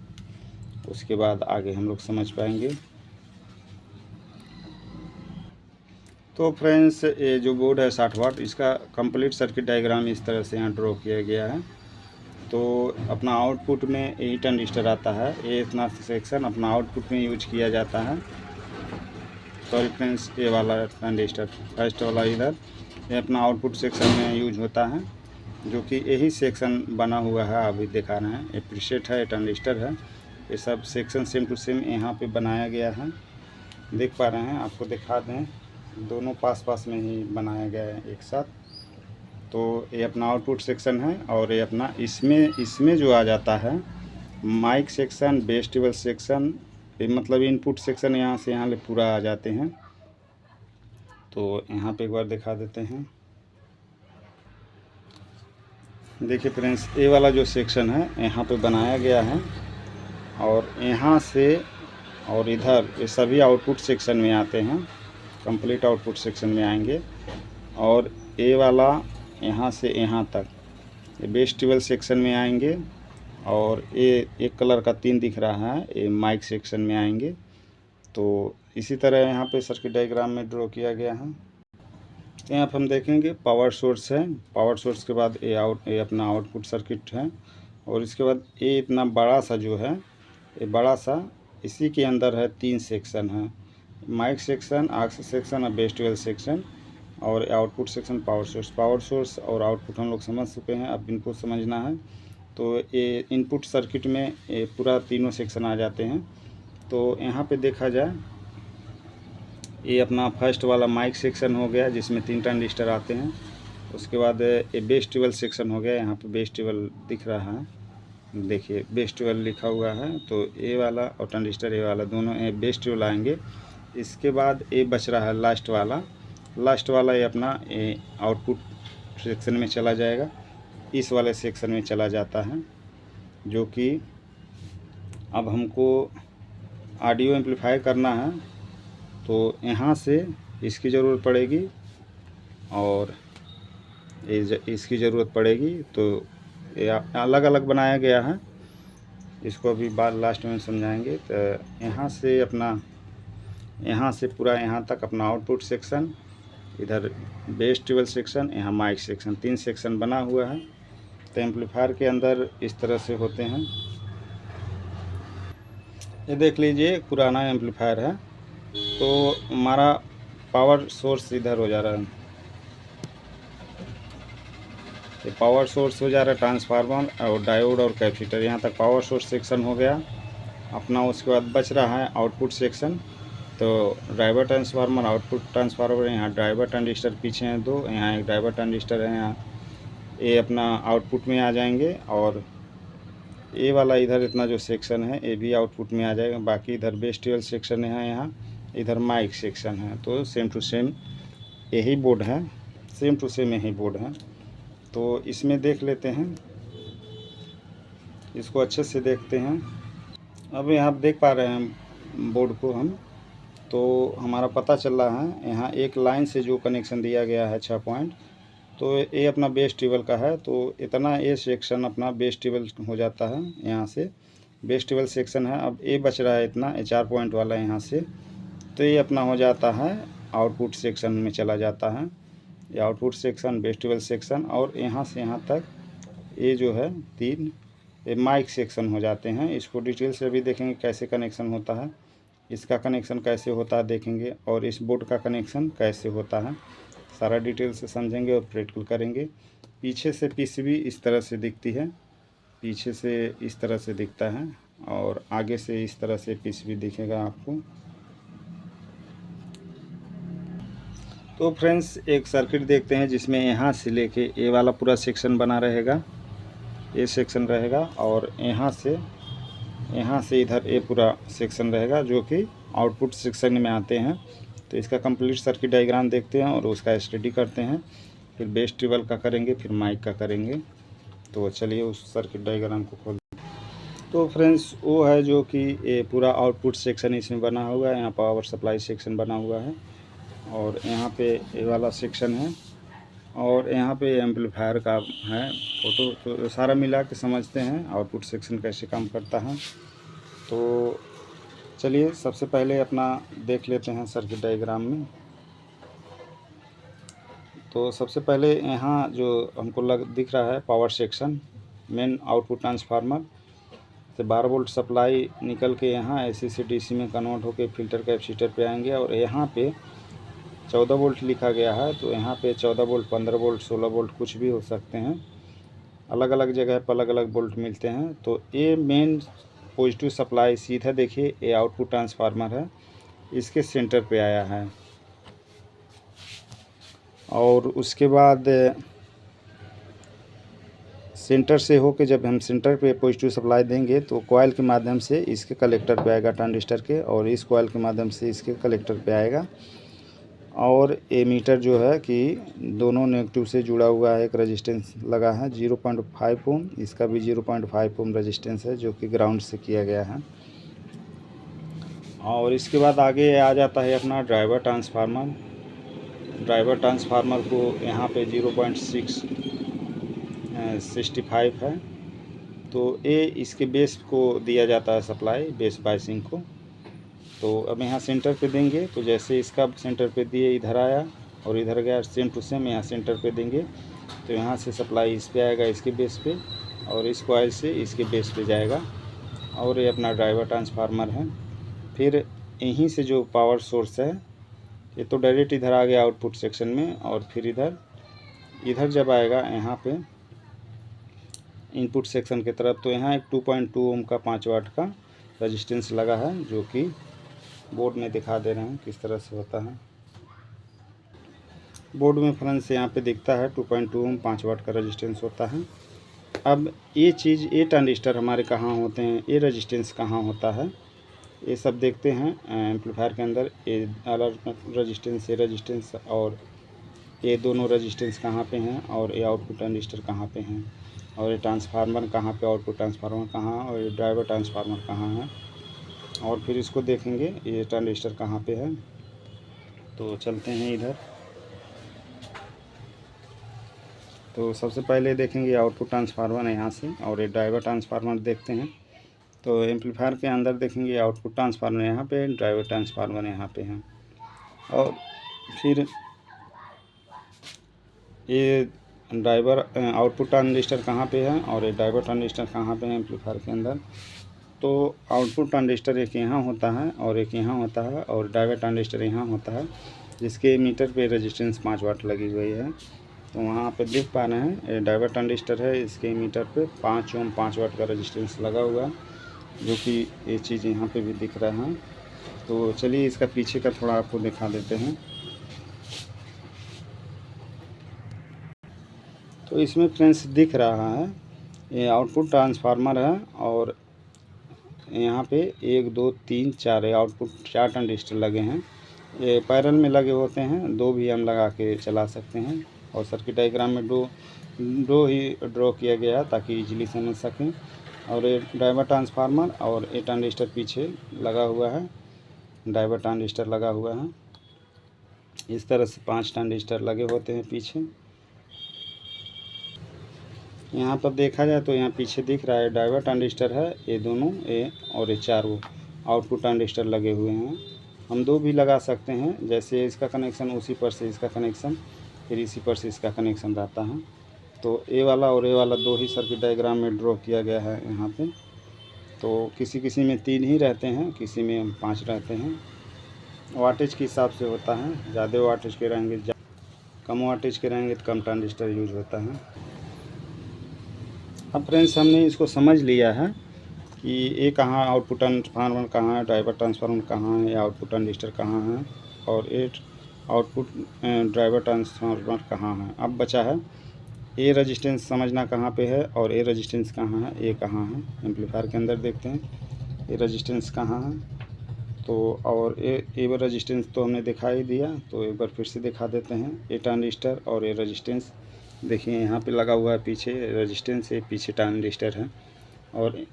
उसके बाद आगे हम लोग समझ पाएंगे। तो फ्रेंड्स, ये जो बोर्ड है 60 वाट, इसका कंप्लीट सर्किट डायग्राम इस तरह से यहाँ ड्रॉ किया गया है। तो अपना आउटपुट में यही ट्रांजिस्टर आता है, ये इतना सेक्शन अपना आउटपुट में यूज किया जाता है। सॉरी फ्रेंड्स, ये वाला ट्रांजिस्टर फर्स्ट वाला इधर, ये अपना आउटपुट सेक्शन में यूज होता है, जो कि यही सेक्शन बना हुआ है, अभी दिखा रहे हैं। ये प्रीसेट है, ये ट्रांजिस्टर है, ये sub section same to same यहाँ पे बनाया गया है, देख पा रहे हैं। आपको दिखा दें, दोनों पास पास में ही बनाया गया है एक साथ। तो ये अपना आउटपुट सेक्शन है और ये अपना इसमें जो आ जाता है mic section, bass treble section, मतलब इनपुट सेक्शन यहाँ से यहाँ ले पूरा आ जाते हैं। तो यहाँ पे एक बार दिखा देते हैं। देखिए फ्रेंड्स, ये वाला जो सेक्शन है यहाँ पे बनाया गया है और यहाँ से और इधर ये सभी आउटपुट सेक्शन में आते हैं, कंप्लीट आउटपुट सेक्शन में आएंगे। और ये वाला यहाँ से यहाँ तक ये बेस टेबल सेक्शन में आएंगे और ये एक कलर का 3 दिख रहा है, ये माइक सेक्शन में आएंगे। तो इसी तरह यहाँ पे सर्किट डायग्राम में ड्रॉ किया गया है। तो यहाँ पर हम देखेंगे पावर सोर्स है, पावर सोर्स के बाद ये अपना आउटपुट सर्किट है और इसके बाद ये इतना बड़ा सा जो है, ये बड़ा सा इसी के अंदर है 3 सेक्शन है, माइक सेक्शन, आक्स सेक्शन और बेस 12 सेक्शन, और output section power source. Power source और आउटपुट हम लोग समझ चुके हैं, अब इनको समझना है। तो ये इनपुट सर्किट में ये पूरा तीनों सेक्शन आ जाते हैं। तो यहाँ पे देखा जाए, ये अपना फर्स्ट वाला माइक सेक्शन हो गया जिसमें 3 ट्रांजिस्टर आते हैं। उसके बाद ये बेस 12 सेक्शन हो गया, यहाँ पे बेस 12 दिख रहा है, देखिए बेस 12 लिखा हुआ है। तो ए वाला और ट्रांजिस्टर ए वाला दोनों ये बेस 12 आएंगे। इसके बाद ये बच रहा है लास्ट वाला ये अपना ये आउटपुट सेक्शन में चला जाएगा, इस वाले सेक्शन में चला जाता है, जो कि अब हमको ऑडियो एम्पलीफाई करना है। तो यहाँ से इसकी ज़रूरत पड़ेगी और इसकी ज़रूरत पड़ेगी। तो ये अलग अलग बनाया गया है, इसको अभी बाद लास्ट में समझाएंगे। तो यहाँ से पूरा यहाँ तक अपना आउटपुट सेक्शन, इधर बेस 12 सेक्शन, यहाँ माइक सेक्शन, 3 सेक्शन बना हुआ है। तो एम्पलीफायर के अंदर इस तरह से होते हैं। ये देख लीजिए पुराना एम्पलीफायर है। तो हमारा पावर सोर्स इधर हो जा रहा है, ये पावर सोर्स हो जा रहा है, ट्रांसफार्मर और डायोड और कैपेसिटर। यहाँ तक पावर सोर्स सेक्शन हो गया अपना। उसके बाद बच रहा है आउटपुट सेक्शन। तो ड्राइवर ट्रांसफार्मर, आउटपुट ट्रांसफार्मर, यहाँ ड्राइवर ट्रांजिस्टर पीछे हैं 2, यहाँ एक ड्राइवर ट्रांजिस्टर है, यहाँ ये अपना आउटपुट में आ जाएंगे। और ये वाला इधर इतना जो सेक्शन है ये भी आउटपुट में आ जाएगा। बाकी इधर बेस 12 सेक्शन है, यहाँ इधर माइक सेक्शन है। तो सेम टू सेम यही बोर्ड है, सेम टू सेम यही बोर्ड है। तो इसमें देख लेते हैं, इसको अच्छे से देखते हैं। अब यहाँ देख पा रहे हैं बोर्ड को हम, तो हमारा पता चल रहा है यहाँ एक लाइन से जो कनेक्शन दिया गया है 6 पॉइंट, तो ये अपना बेस 12 का है। तो इतना ये सेक्शन अपना बेस 12 हो जाता है, यहाँ से बेस 12 सेक्शन है। अब ये बच रहा है इतना, ये 4 पॉइंट वाला यहाँ से, तो ये अपना हो जाता है आउटपुट सेक्शन में चला जाता है। ये आउटपुट सेक्शन, बेस 12 सेक्शन, और यहाँ से यहाँ तक ये जो है 3 ये माइक सेक्शन हो जाते हैं। इसको डिटेल से अभी देखेंगे कैसे कनेक्शन होता है, इसका कनेक्शन कैसे होता है देखेंगे, और इस बोर्ड का कनेक्शन कैसे होता है, सारा डिटेल से समझेंगे और प्रैक्टिकल करेंगे। पीछे से पीसीबी इस तरह से दिखती है, पीछे से इस तरह से दिखता है, और आगे से इस तरह से पीसीबी दिखेगा आपको। तो फ्रेंड्स एक सर्किट देखते हैं जिसमें यहाँ से लेके ये वाला पूरा सेक्शन बना रहेगा, ये सेक्शन रहेगा, और यहाँ से इधर ये पूरा सेक्शन रहेगा जो कि आउटपुट सेक्शन में आते हैं। तो इसका कंप्लीट सर्किट डायग्राम देखते हैं और उसका स्टडी करते हैं, फिर बेस 12 का करेंगे, फिर माइक का करेंगे। तो चलिए उस सर्किट डायग्राम को खोल। तो फ्रेंड्स वो है जो कि ये पूरा आउटपुट सेक्शन इसमें बना हुआ है, यहाँ पावर सप्लाई सेक्शन बना हुआ है, और यहाँ पे ये वाला सेक्शन है, और यहाँ पे एम्पलीफायर का है फोटो। तो सारा मिला के समझते हैं आउटपुट सेक्शन कैसे काम करता है। तो चलिए सबसे पहले अपना देख लेते हैं सर्किट डायग्राम में। तो सबसे पहले यहाँ जो हमको दिख रहा है power section, main output transformer से 12 वोल्ट सप्लाई निकल के यहाँ एसी से डीसी में कन्वर्ट होकर फिल्टर कैपेसिटर पे आएंगे, और यहाँ पे 14 वोल्ट लिखा गया है। तो यहाँ पे 14 वोल्ट, 15 वोल्ट, 16 वोल्ट कुछ भी हो सकते हैं, अलग अलग जगह पर अलग अलग वोल्ट मिलते हैं। तो ये मेन पॉजिटिव सप्लाई सीधा देखिए ये आउटपुट ट्रांसफार्मर है, इसके सेंटर पे आया है। और उसके बाद सेंटर से होके जब हम सेंटर पे पॉजिटिव सप्लाई देंगे तो कॉइल के माध्यम से इसके कलेक्टर पे आएगा ट्रांजिस्टर के, और इस कॉइल के माध्यम से इसके कलेक्टर पे आएगा। और एमीटर जो है कि दोनों नेगेटिव से जुड़ा हुआ है, एक रेजिस्टेंस लगा है 0.5 ओम, इसका भी 0.5 ओम रेजिस्टेंस है जो कि ग्राउंड से किया गया है। और इसके बाद आगे आ जाता है अपना ड्राइवर ट्रांसफार्मर। ड्राइवर ट्रांसफार्मर को यहाँ पे 0.665 है, तो ये इसके बेस को दिया जाता है सप्लाई, बेस बाइसिंग को। तो अब यहाँ सेंटर पे देंगे, तो जैसे इसका सेंटर पे दिए इधर आया और इधर गया, सेम टू सेम यहाँ सेंटर पे देंगे, तो यहाँ से सप्लाई इस पे आएगा, इसके बेस पे, और इस कॉइल से इसके बेस पे जाएगा। और ये अपना ड्राइवर ट्रांसफार्मर है। फिर यहीं से जो पावर सोर्स है ये तो डायरेक्ट इधर आ गया आउटपुट सेक्शन में, और फिर इधर जब आएगा यहाँ पे इनपुट सेक्शन की तरफ, तो यहाँ एक 2.2 ओम का 5 वाट का रेजिस्टेंस लगा है, जो कि बोर्ड में दिखा दे रहे हैं किस तरह से होता है। बोर्ड में फ्रेंड्स यहाँ पे दिखता है 2.2 ओम 5 वाट का रेजिस्टेंस होता है। अब ये ट्रांजिस्टर हमारे कहाँ होते हैं, ये रेजिस्टेंस कहाँ होता है, ये सब देखते हैं एम्पलीफायर के अंदर। ये अलग रेजिस्टेंस, ये रेजिस्टेंस और ये दोनों रेजिस्टेंस कहाँ पे हैं, और ये आउटपुट ट्रांजिस्टर कहाँ पे हैं, और ये ट्रांसफार्मर कहाँ पे, आउटपुट ट्रांसफार्मर कहाँ, और ये ड्राइवर ट्रांसफार्मर कहाँ है, और फिर इसको देखेंगे ये ट्रांजिस्टर कहाँ पे है। तो चलते हैं इधर। तो सबसे पहले देखेंगे आउटपुट ट्रांसफार्मर यहाँ से, और ये ड्राइवर ट्रांसफार्मर देखते हैं। तो एम्पलीफायर के अंदर देखेंगे आउटपुट ट्रांसफार्मर यहाँ पे, ड्राइवर ट्रांसफार्मर यहाँ पे हैं, और फिर ये ड्राइवर आउटपुट ट्रांजिस्टर कहाँ पे है और ये ड्राइवर ट्रांजिस्टर कहाँ पे है एम्पलीफायर के अंदर। तो आउटपुट ट्रांजिस्टर एक यहाँ होता है और एक यहाँ होता है, और ड्राइवर ट्रांजिस्टर यहाँ होता है, जिसके मीटर पे रेजिस्टेंस 5 वाट लगी हुई है। तो वहाँ पे देख पा रहे हैं ये ड्राइवर ट्रांजिस्टर है, इसके मीटर पे 5 ओम 5 वाट का रेजिस्टेंस लगा हुआ है, जो कि ये चीज़ यहाँ पे भी दिख रहा है। तो चलिए इसका पीछे का थोड़ा आपको दिखा देते हैं। तो इसमें फ्रेंड्स दिख रहा है ये आउटपुट ट्रांसफार्मर है, और यहाँ पे 1 2 3 4 आउटपुट 4 ट्रांजिस्टर लगे हैं। ये पैरेलल में लगे होते हैं, 2 भी हम लगा के चला सकते हैं, और सर्किट डायग्राम में दो ही ड्रॉ किया गया है ताकि इजीली समझ सकें। और ये ड्राइवर ट्रांसफार्मर और ये ट्रांजिस्टर पीछे लगा हुआ है, ड्राइवर ट्रांजिस्टर लगा हुआ है। इस तरह से 5 ट्रांजिस्टर लगे होते हैं पीछे। यहाँ पर देखा जाए तो यहाँ पीछे दिख रहा है ड्राइवर ट्रांजिस्टर है, ये दोनों ये और ये चारों आउटपुट ट्रांजिस्टर लगे हुए हैं। हम 2 भी लगा सकते हैं, जैसे इसका कनेक्शन उसी पर से इसका कनेक्शन, फिर इसी पर से इसका कनेक्शन रहता है। तो ए वाला और ए वाला 2 ही सर्किट डायग्राम में ड्रॉ किया गया है यहाँ पे। तो किसी में 3 ही रहते हैं, किसी में 5 रहते हैं। वाटेज के हिसाब से होता है, ज़्यादा वाटेज के रहेंगे, कम वाटेज के रहेंगे तो कम ट्रांजिस्टर यूज होता है। अब फ्रेंड्स हमने इसको समझ लिया है कि ये कहाँ आउटपुट ट्रांसफार्मर कहाँ है, ड्राइवर ट्रांसफार्मर कहाँ है, आउटपुट ट्रांजिस्टर कहाँ है, और ये आउटपुट ड्राइवर ट्रांसफार्मर कहाँ है। अब बचा है ये रेजिस्टेंस समझना कहाँ पे है और ये रेजिस्टेंस कहाँ है, ये कहाँ है। एम्पलीफायर के अंदर देखते हैं ये रेजिस्टेंस कहाँ है। तो और ये रेजिस्टेंस तो हमने दिखा ही दिया, तो एक बार फिर से दिखा देते हैं। ये ट्रांजिस्टर और ये रेजिस्टेंस देखिए यहाँ पे लगा हुआ है, पीछे रेजिस्टेंस है, पीछे ट्रांजिस्टर है। और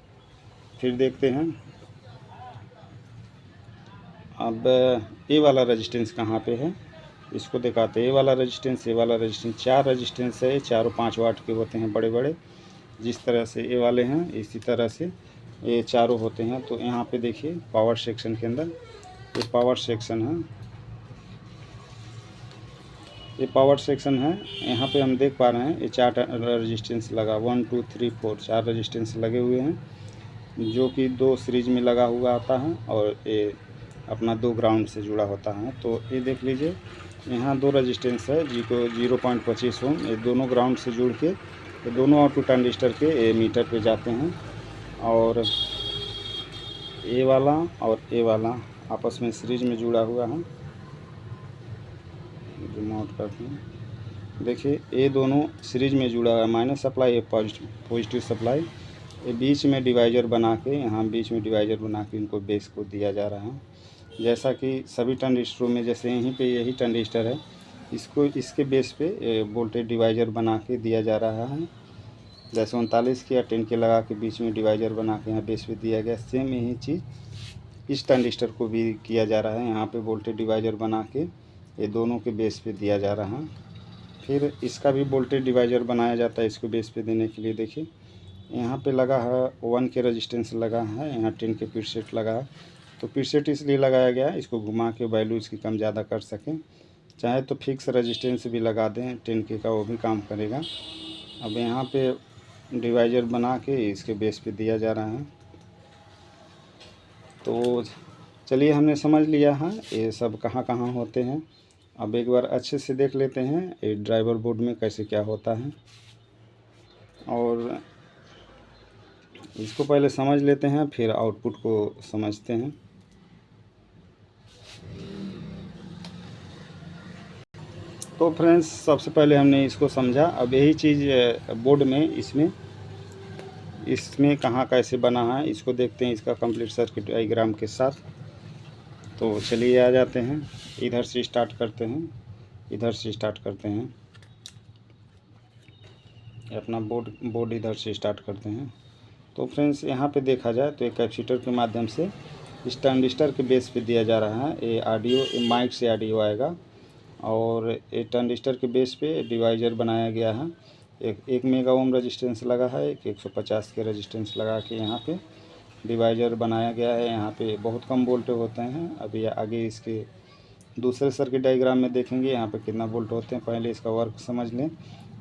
फिर देखते हैं अब ये वाला रेजिस्टेंस कहाँ पे है, इसको दिखाते हैं। ये वाला रेजिस्टेंस, ये वाला रेजिस्टेंस, 4 रेजिस्टेंस है, चारों 5 वाट के होते हैं बड़े बड़े। जिस तरह से ये वाले हैं इसी तरह से ये चारों होते हैं। तो यहाँ पे देखिए पावर सेक्शन के अंदर ये पावर सेक्शन है, ये पावर सेक्शन है। यहाँ पे हम देख पा रहे हैं ये 4 रेजिस्टेंस लगा, 1 2 3 4 4 रेजिस्टेंस लगे हुए हैं, जो कि 2 सीरीज में लगा हुआ आता है, और ये अपना 2 ग्राउंड से जुड़ा होता है। तो ये देख लीजिए यहाँ 2 रेजिस्टेंस है, जी को 0.25 ओम, ये दोनों ग्राउंड से जुड़ के ये दोनों आउटपुट ट्रांजिस्टर के ये मीटर पे जाते हैं, और ये वाला और ये वाला आपस में सीरीज में जुड़ा हुआ है। जूम आउट करते हैं, देखिए ये दोनों सीरीज में जुड़ा हुआ है, माइनस सप्लाई ये पॉजिटिव सप्लाई। ये बीच में डिवाइजर बना के, यहाँ बीच में डिवाइजर बना के इनको बेस को दिया जा रहा है। जैसा कि सभी ट्रांजिस्टरों में, जैसे यहीं पे यही ट्रांजिस्टर है, इसको इसके बेस पे वोल्टेज डिवाइजर बना के दिया जा रहा है। जैसे 39 के या 10 के लगा के बीच में डिवाइजर बना के यहाँ बेस पे दिया गया, सेम यही चीज़ इस ट्रांजिस्टर को भी किया जा रहा है। यहाँ पे वोल्टेज डिवाइजर बना के ये दोनों के बेस पे दिया जा रहा है। फिर इसका भी वोल्टेज डिवाइजर बनाया जाता है इसको बेस पे देने के लिए। देखिए यहाँ पे लगा है 1 के रेजिस्टेंस लगा है, यहाँ 10 के प्रीसेट लगा है। तो प्रीसेट इसलिए लगाया गया है, इसको घुमा के वैल्यू इसकी कम ज़्यादा कर सकें। चाहे तो फिक्स रेजिस्टेंस भी लगा दें 10 के का, वो भी काम करेगा। अब यहाँ पे डिवाइजर बना के इसके बेस पे दिया जा रहा है। तो चलिए हमने समझ लिया है ये सब कहाँ कहाँ होते हैं। अब एक बार अच्छे से देख लेते हैं ये ड्राइवर बोर्ड में कैसे क्या होता है, और इसको पहले समझ लेते हैं फिर आउटपुट को समझते हैं। तो फ्रेंड्स सबसे पहले हमने इसको समझा। अब यही चीज़ बोर्ड में इसमें कहाँ कैसे बना है इसको देखते हैं, इसका कंप्लीट सर्किट डायग्राम के साथ। तो चलिए आ जाते हैं, इधर से स्टार्ट करते हैं, इधर से स्टार्ट करते हैं, अपना बोर्ड इधर से स्टार्ट करते हैं। तो फ्रेंड्स यहाँ पे देखा जाए तो एक कैपेसिटर के माध्यम से इस ट्रांजिस्टर के बेस पे दिया जा रहा है। ये ऑडियो माइक से ऑडियो आएगा, और ये ट्रांजिस्टर के बेस पे डिवाइजर बनाया गया है। एक मेगा ओम रजिस्टेंस लगा है, एक 150 के रजिस्टेंस लगा के यहाँ पे डिवाइजर बनाया गया है। यहाँ पे बहुत कम वोल्टेज होते हैं। अभी आगे इसके दूसरे सर्किट डायग्राम में देखेंगे यहाँ पे कितना वोल्ट होते हैं। पहले इसका वर्क समझ लें,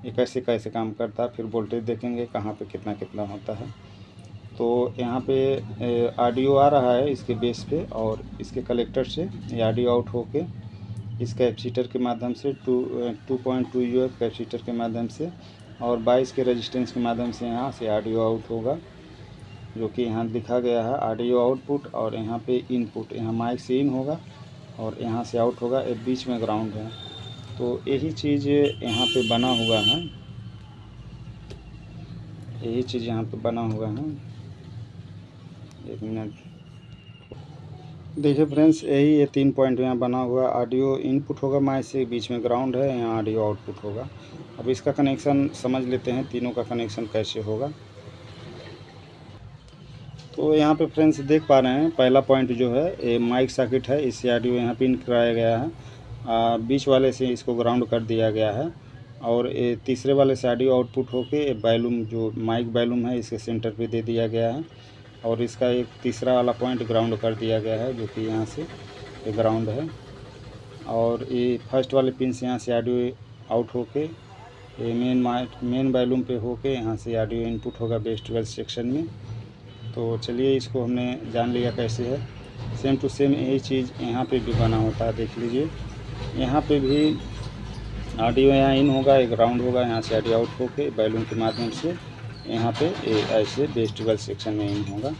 ये कैसे कैसे काम करता है, फिर वोल्टेज देखेंगे कहाँ पे कितना कितना होता है। तो यहाँ पे ऑडियो आ रहा है इसके बेस पे, और इसके कलेक्टर से ये ऑडियो आउट होके इस कैपेसिटर के माध्यम से 2.2 UF कैपेसिटर के माध्यम से और 22 के रेजिस्टेंस के माध्यम से यहाँ से ऑडियो आउट होगा, जो कि यहाँ लिखा गया है ऑडियो आउटपुट। और यहाँ पे इनपुट, यहाँ माइक से इन होगा और यहाँ से आउट होगा, एक बीच में ग्राउंड है। तो यही चीज़ यहाँ पे बना हुआ है, यही चीज़ यहाँ पे बना हुआ है। एक मिनट देखिए फ्रेंड्स, यही ये 3 पॉइंट यहाँ बना हुआ। ऑडियो इनपुट होगा माइक से, बीच में ग्राउंड है, यहाँ ऑडियो आउटपुट होगा। अब इसका कनेक्शन समझ लेते हैं, तीनों का कनेक्शन कैसे होगा। तो यहाँ पे फ्रेंड्स देख पा रहे हैं पहला पॉइंट जो है ये माइक सर्किट है, इससे ऑडियो यहाँ पिन कराया गया है। बीच वाले से इसको ग्राउंड कर दिया गया है, और ये तीसरे वाले से ऑडियो आउटपुट होके वॉल्यूम जो माइक वॉल्यूम है इसके सेंटर पे दे दिया गया है, और इसका एक तीसरा वाला पॉइंट ग्राउंड कर दिया गया है, जो कि यहाँ से ये ग्राउंड है। और ये फर्स्ट वाले पिन से यहाँ से ऑडियो आउट होके ये मेन वॉल्यूम पे होके यहाँ से ऑडियो इनपुट होगा बेस 12 सेक्शन में। तो चलिए इसको हमने जान लिया कैसे है। सेम टू सेम यही चीज़ यहाँ पे भी बना होता है, देख लीजिए। यहाँ पे भी ऑडियो यहाँ इन होगा, एक ग्राउंड होगा, यहाँ से ऑडियो आउट होके वॉल्यूम के माध्यम से यहाँ पे ऐसे बेस 12 सेक्शन में इन होगा।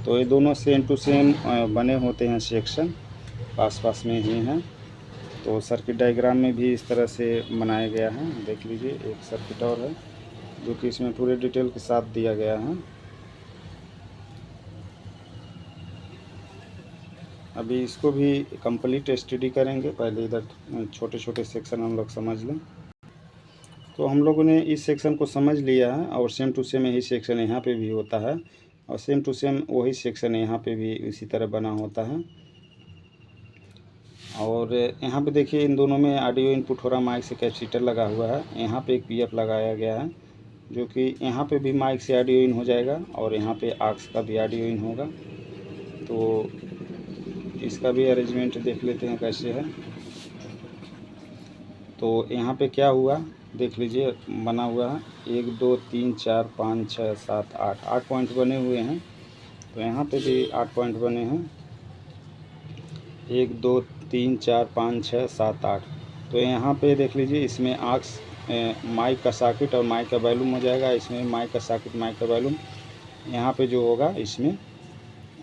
तो ये दोनों सेम टू सेम बने होते हैं सेक्शन, पास पास में ही हैं। तो सर्किट डायग्राम में भी इस तरह से बनाया गया है, देख लीजिए। एक सर्किट और है जो कि इसमें पूरे डिटेल के साथ दिया गया है। अभी इसको भी कंप्लीट स्टडी करेंगे, पहले इधर छोटे छोटे सेक्शन हम लोग समझ लें। तो हम लोगों ने इस सेक्शन को समझ लिया है, और सेम टू सेम यही सेक्शन यहाँ पे भी होता है, और सेम टू सेम वही सेक्शन यहाँ पे भी इसी तरह बना होता है। और यहाँ पे देखिए इन दोनों में ऑडियो इनपुट हो रहा, माइक से कैपेसिटर लगा हुआ है। यहाँ पे एक PF लगाया गया है, जो कि यहाँ पे भी माइक से ऑडियो इन हो जाएगा, और यहाँ पे आक्स का भी ऑडियो इन होगा। तो इसका भी अरेंजमेंट देख लेते हैं कैसे है। तो यहाँ पे क्या हुआ देख लीजिए, बना हुआ है 1 2 3 4 5 6 7 8 पॉइंट बने हुए हैं। तो यहाँ पे भी 8 पॉइंट बने हैं, 1 2 3 4 5 6 7 8। तो यहाँ पे देख लीजिए, इसमें आक्स माइक का सर्किट और माइक का वॉल्यूम हो जाएगा। इसमें माइक का सर्किट माइक का वॉल्यूम यहाँ पे जो होगा, इसमें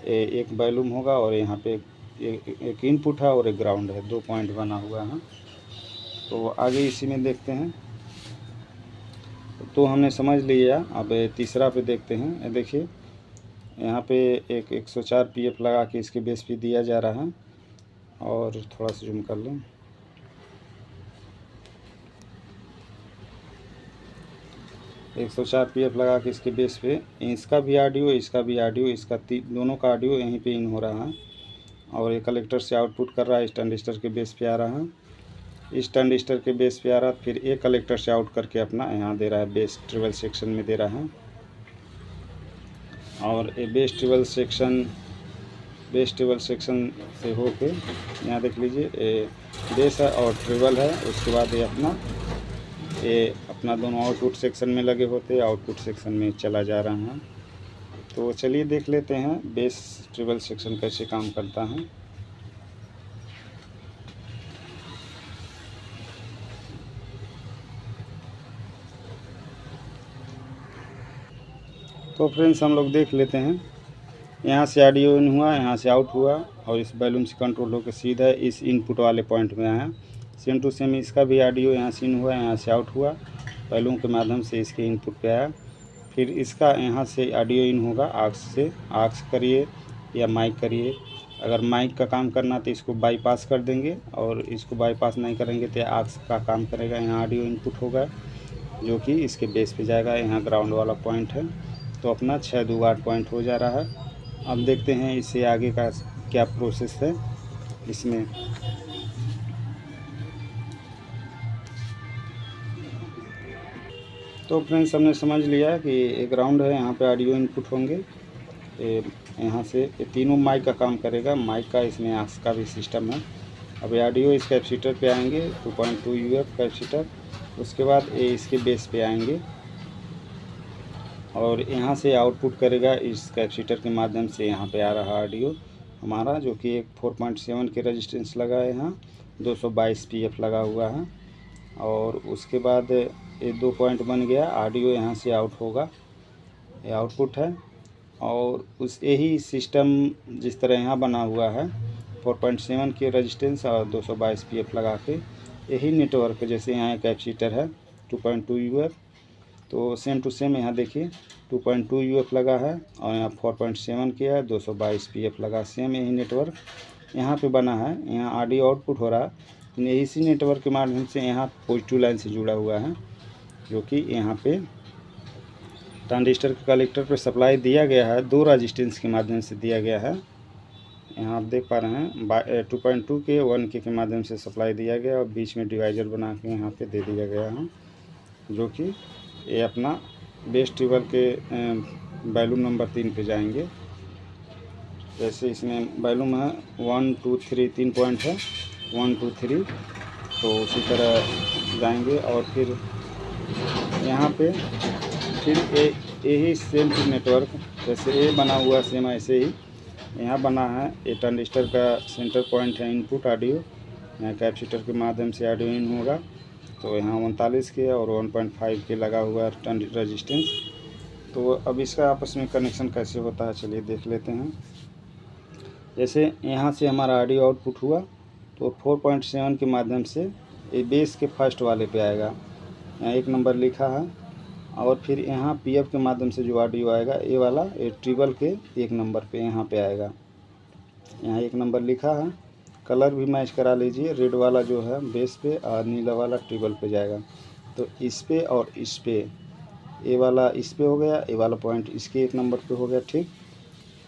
एक वॉल्यूम होगा, और यहाँ पे एक इनपुट है और एक ग्राउंड है, 2 पॉइंट बना हुआ है। तो आगे इसी में देखते हैं। तो हमने समझ लिया, अब तीसरा पे देखते हैं। देखिए यहाँ पे एक 104 PF लगा के इसके बेस पे दिया जा रहा है, और थोड़ा सा जूम कर लें। एक 104 PF लगा के इसके बेस पे इसका भी ऑडियो, इसका भी ऑडियो, इसका दोनों का ऑडियो यहीं पे इन हो रहा है, और ये कलेक्टर से आउटपुट कर रहा है, इस ट्रांजिस्टर के बेस पे आ रहा है, इस ट्रांजिस्टर के बेस पे आ रहा है, फिर एक कलेक्टर से आउट करके अपना यहाँ दे रहा है, बेस 12 सेक्शन में दे रहा है। और ये बेस 12 सेक्शन से होके यहाँ देख लीजिए, बेस है और ट्रिबल है। उसके बाद ये अपना दोनों आउटपुट सेक्शन में लगे होते, आउटपुट सेक्शन में चला जा रहा है। तो चलिए देख लेते हैं बेस ट्रिबल सेक्शन कैसे काम करता है। तो फ्रेंड्स हम लोग देख लेते हैं, यहाँ से ऑडियो इन हुआ, यहाँ से आउट हुआ और इस बैलून से कंट्रोल होकर सीधा इस इनपुट वाले पॉइंट में आया। सेम टू सेम इसका भी ऑडियो यहाँ से इन हुआ, यहाँ से आउट हुआ, बैलून के माध्यम से इसके इनपुट पे आया। फिर इसका यहाँ से ऑडियो इन होगा आक्स से, आक्स करिए या माइक करिए। अगर माइक का काम करना तो इसको बाईपास कर देंगे, और इसको बाईपास नहीं करेंगे तो आक्स का काम करेगा। यहाँ ऑडियो इनपुट होगा जो कि इसके बेस पे जाएगा। यहाँ ग्राउंड वाला पॉइंट है, तो अपना 6 2 8 पॉइंट हो जा रहा है। अब देखते हैं इससे आगे का क्या प्रोसेस है इसमें। तो फ्रेंड्स हमने समझ लिया कि एक ग्राउंड है, यहाँ पे ऑडियो इनपुट होंगे, यहाँ से ये तीनों माइक का काम करेगा। माइक का इसमें आक्स का भी सिस्टम है। अब ऑडियो इस कैपेसिटर पे आएंगे 2.2 UF कैपेसिटर, उसके बाद ये इसके बेस पे आएंगे और यहाँ से आउटपुट करेगा इस कैपेसिटर के माध्यम से। यहाँ पे आ रहा ऑडियो हमारा, जो कि एक 4.7 के रेजिस्टेंस लगा है, यहाँ 222 PF लगा हुआ है। और उसके बाद ये 2 पॉइंट बन गया, ऑडियो यहाँ से आउट होगा, ये आउटपुट है। और उस यही सिस्टम जिस तरह यहाँ बना हुआ है 4.7 के रेजिस्टेंस और 222 PF लगा के, यही नेटवर्क जैसे यहाँ कैपेसिटर है 2.2 UF, तो सेम टू सेम यहाँ देखिए 2.2 UF लगा है और यहाँ 4.7 किया है, 222 PF लगा। सेम यही नेटवर्क यहाँ पे बना है। यहाँ ऑडियो आउटपुट हो रहा है, इसी नेटवर्क के माध्यम से यहाँ पॉजिटिव लाइन से जुड़ा हुआ है, जो कि यहाँ पे ट्रांजिस्टर के कलेक्टर पे सप्लाई दिया गया है। 2 रेजिस्टेंस के माध्यम से दिया गया है। यहाँ आप देख पा रहे हैं 2.2 के 1K के माध्यम से सप्लाई दिया गया और बीच में डिवाइडर बना के यहाँ पे दे दिया गया है, जो कि ये अपना बेस ट्रिबल के बैलूम नंबर 3 पे जाएंगे। जैसे इसमें बैलूम है 1 2 3 3 पॉइंट है, 1 2 3, तो उसी तरह जाएंगे। और फिर यहाँ पे फिर यही सेम नेटवर्क जैसे ये बना हुआ सेम ऐसे ही यहाँ बना है। ये ट्रांजिस्टर का सेंटर पॉइंट है, इनपुट ऑडियो यहाँ कैपेसिटर के माध्यम से ऑडियो इन होगा। तो यहाँ 39 के और 1.5 के लगा हुआ है रेजिस्टेंस। तो अब इसका आपस में कनेक्शन कैसे होता है चलिए देख लेते हैं। जैसे यहाँ से हमारा ऑडियो आउटपुट हुआ तो 4.7 के माध्यम से ये बेस के फर्स्ट वाले पे आएगा, यहाँ 1 नंबर लिखा है। और फिर यहाँ PF के माध्यम से जो ऑडियो आएगा ये वाला ये ट्रिबल के 1 नंबर पे यहाँ पे आएगा। यहाँ 1 नंबर लिखा है, कलर भी मैच करा लीजिए, रेड वाला जो है बेस पे और नीला वाला ट्रिबल पे जाएगा। तो इस पे और इस पे, ये वाला इस पे हो गया, ये वाला पॉइंट इसके 1 नंबर पे हो गया, ठीक।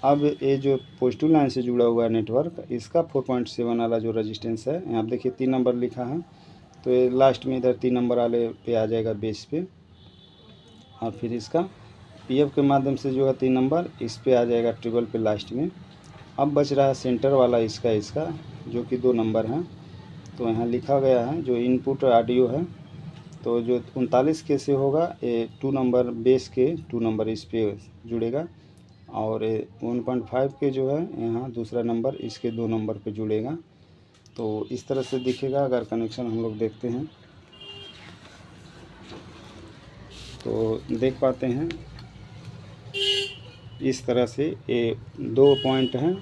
अब ये जो पॉजिटिव लाइन से जुड़ा हुआ है नेटवर्क, इसका 4.7 वाला जो रेजिस्टेंस है, यहाँ देखिए 3 नंबर लिखा है, तो ये लास्ट में इधर 3 नंबर वाले पे आ जाएगा बेस पे। और फिर इसका PF के माध्यम से जो है 3 नंबर इस पे आ जाएगा ट्रिबल पे लास्ट में। अब बच रहा है सेंटर वाला इसका जो कि 2 नंबर हैं। तो यहाँ लिखा गया है जो इनपुट ऑडियो है, तो जो 39 के से होगा ये 2 नंबर बेस के 2 नंबर इस पे जुड़ेगा, और 1.5 के जो है यहाँ दूसरा नंबर इसके 2 नंबर पे जुड़ेगा। तो इस तरह से दिखेगा अगर कनेक्शन हम लोग देखते हैं तो देख पाते हैं इस तरह से। ये 2 पॉइंट हैं,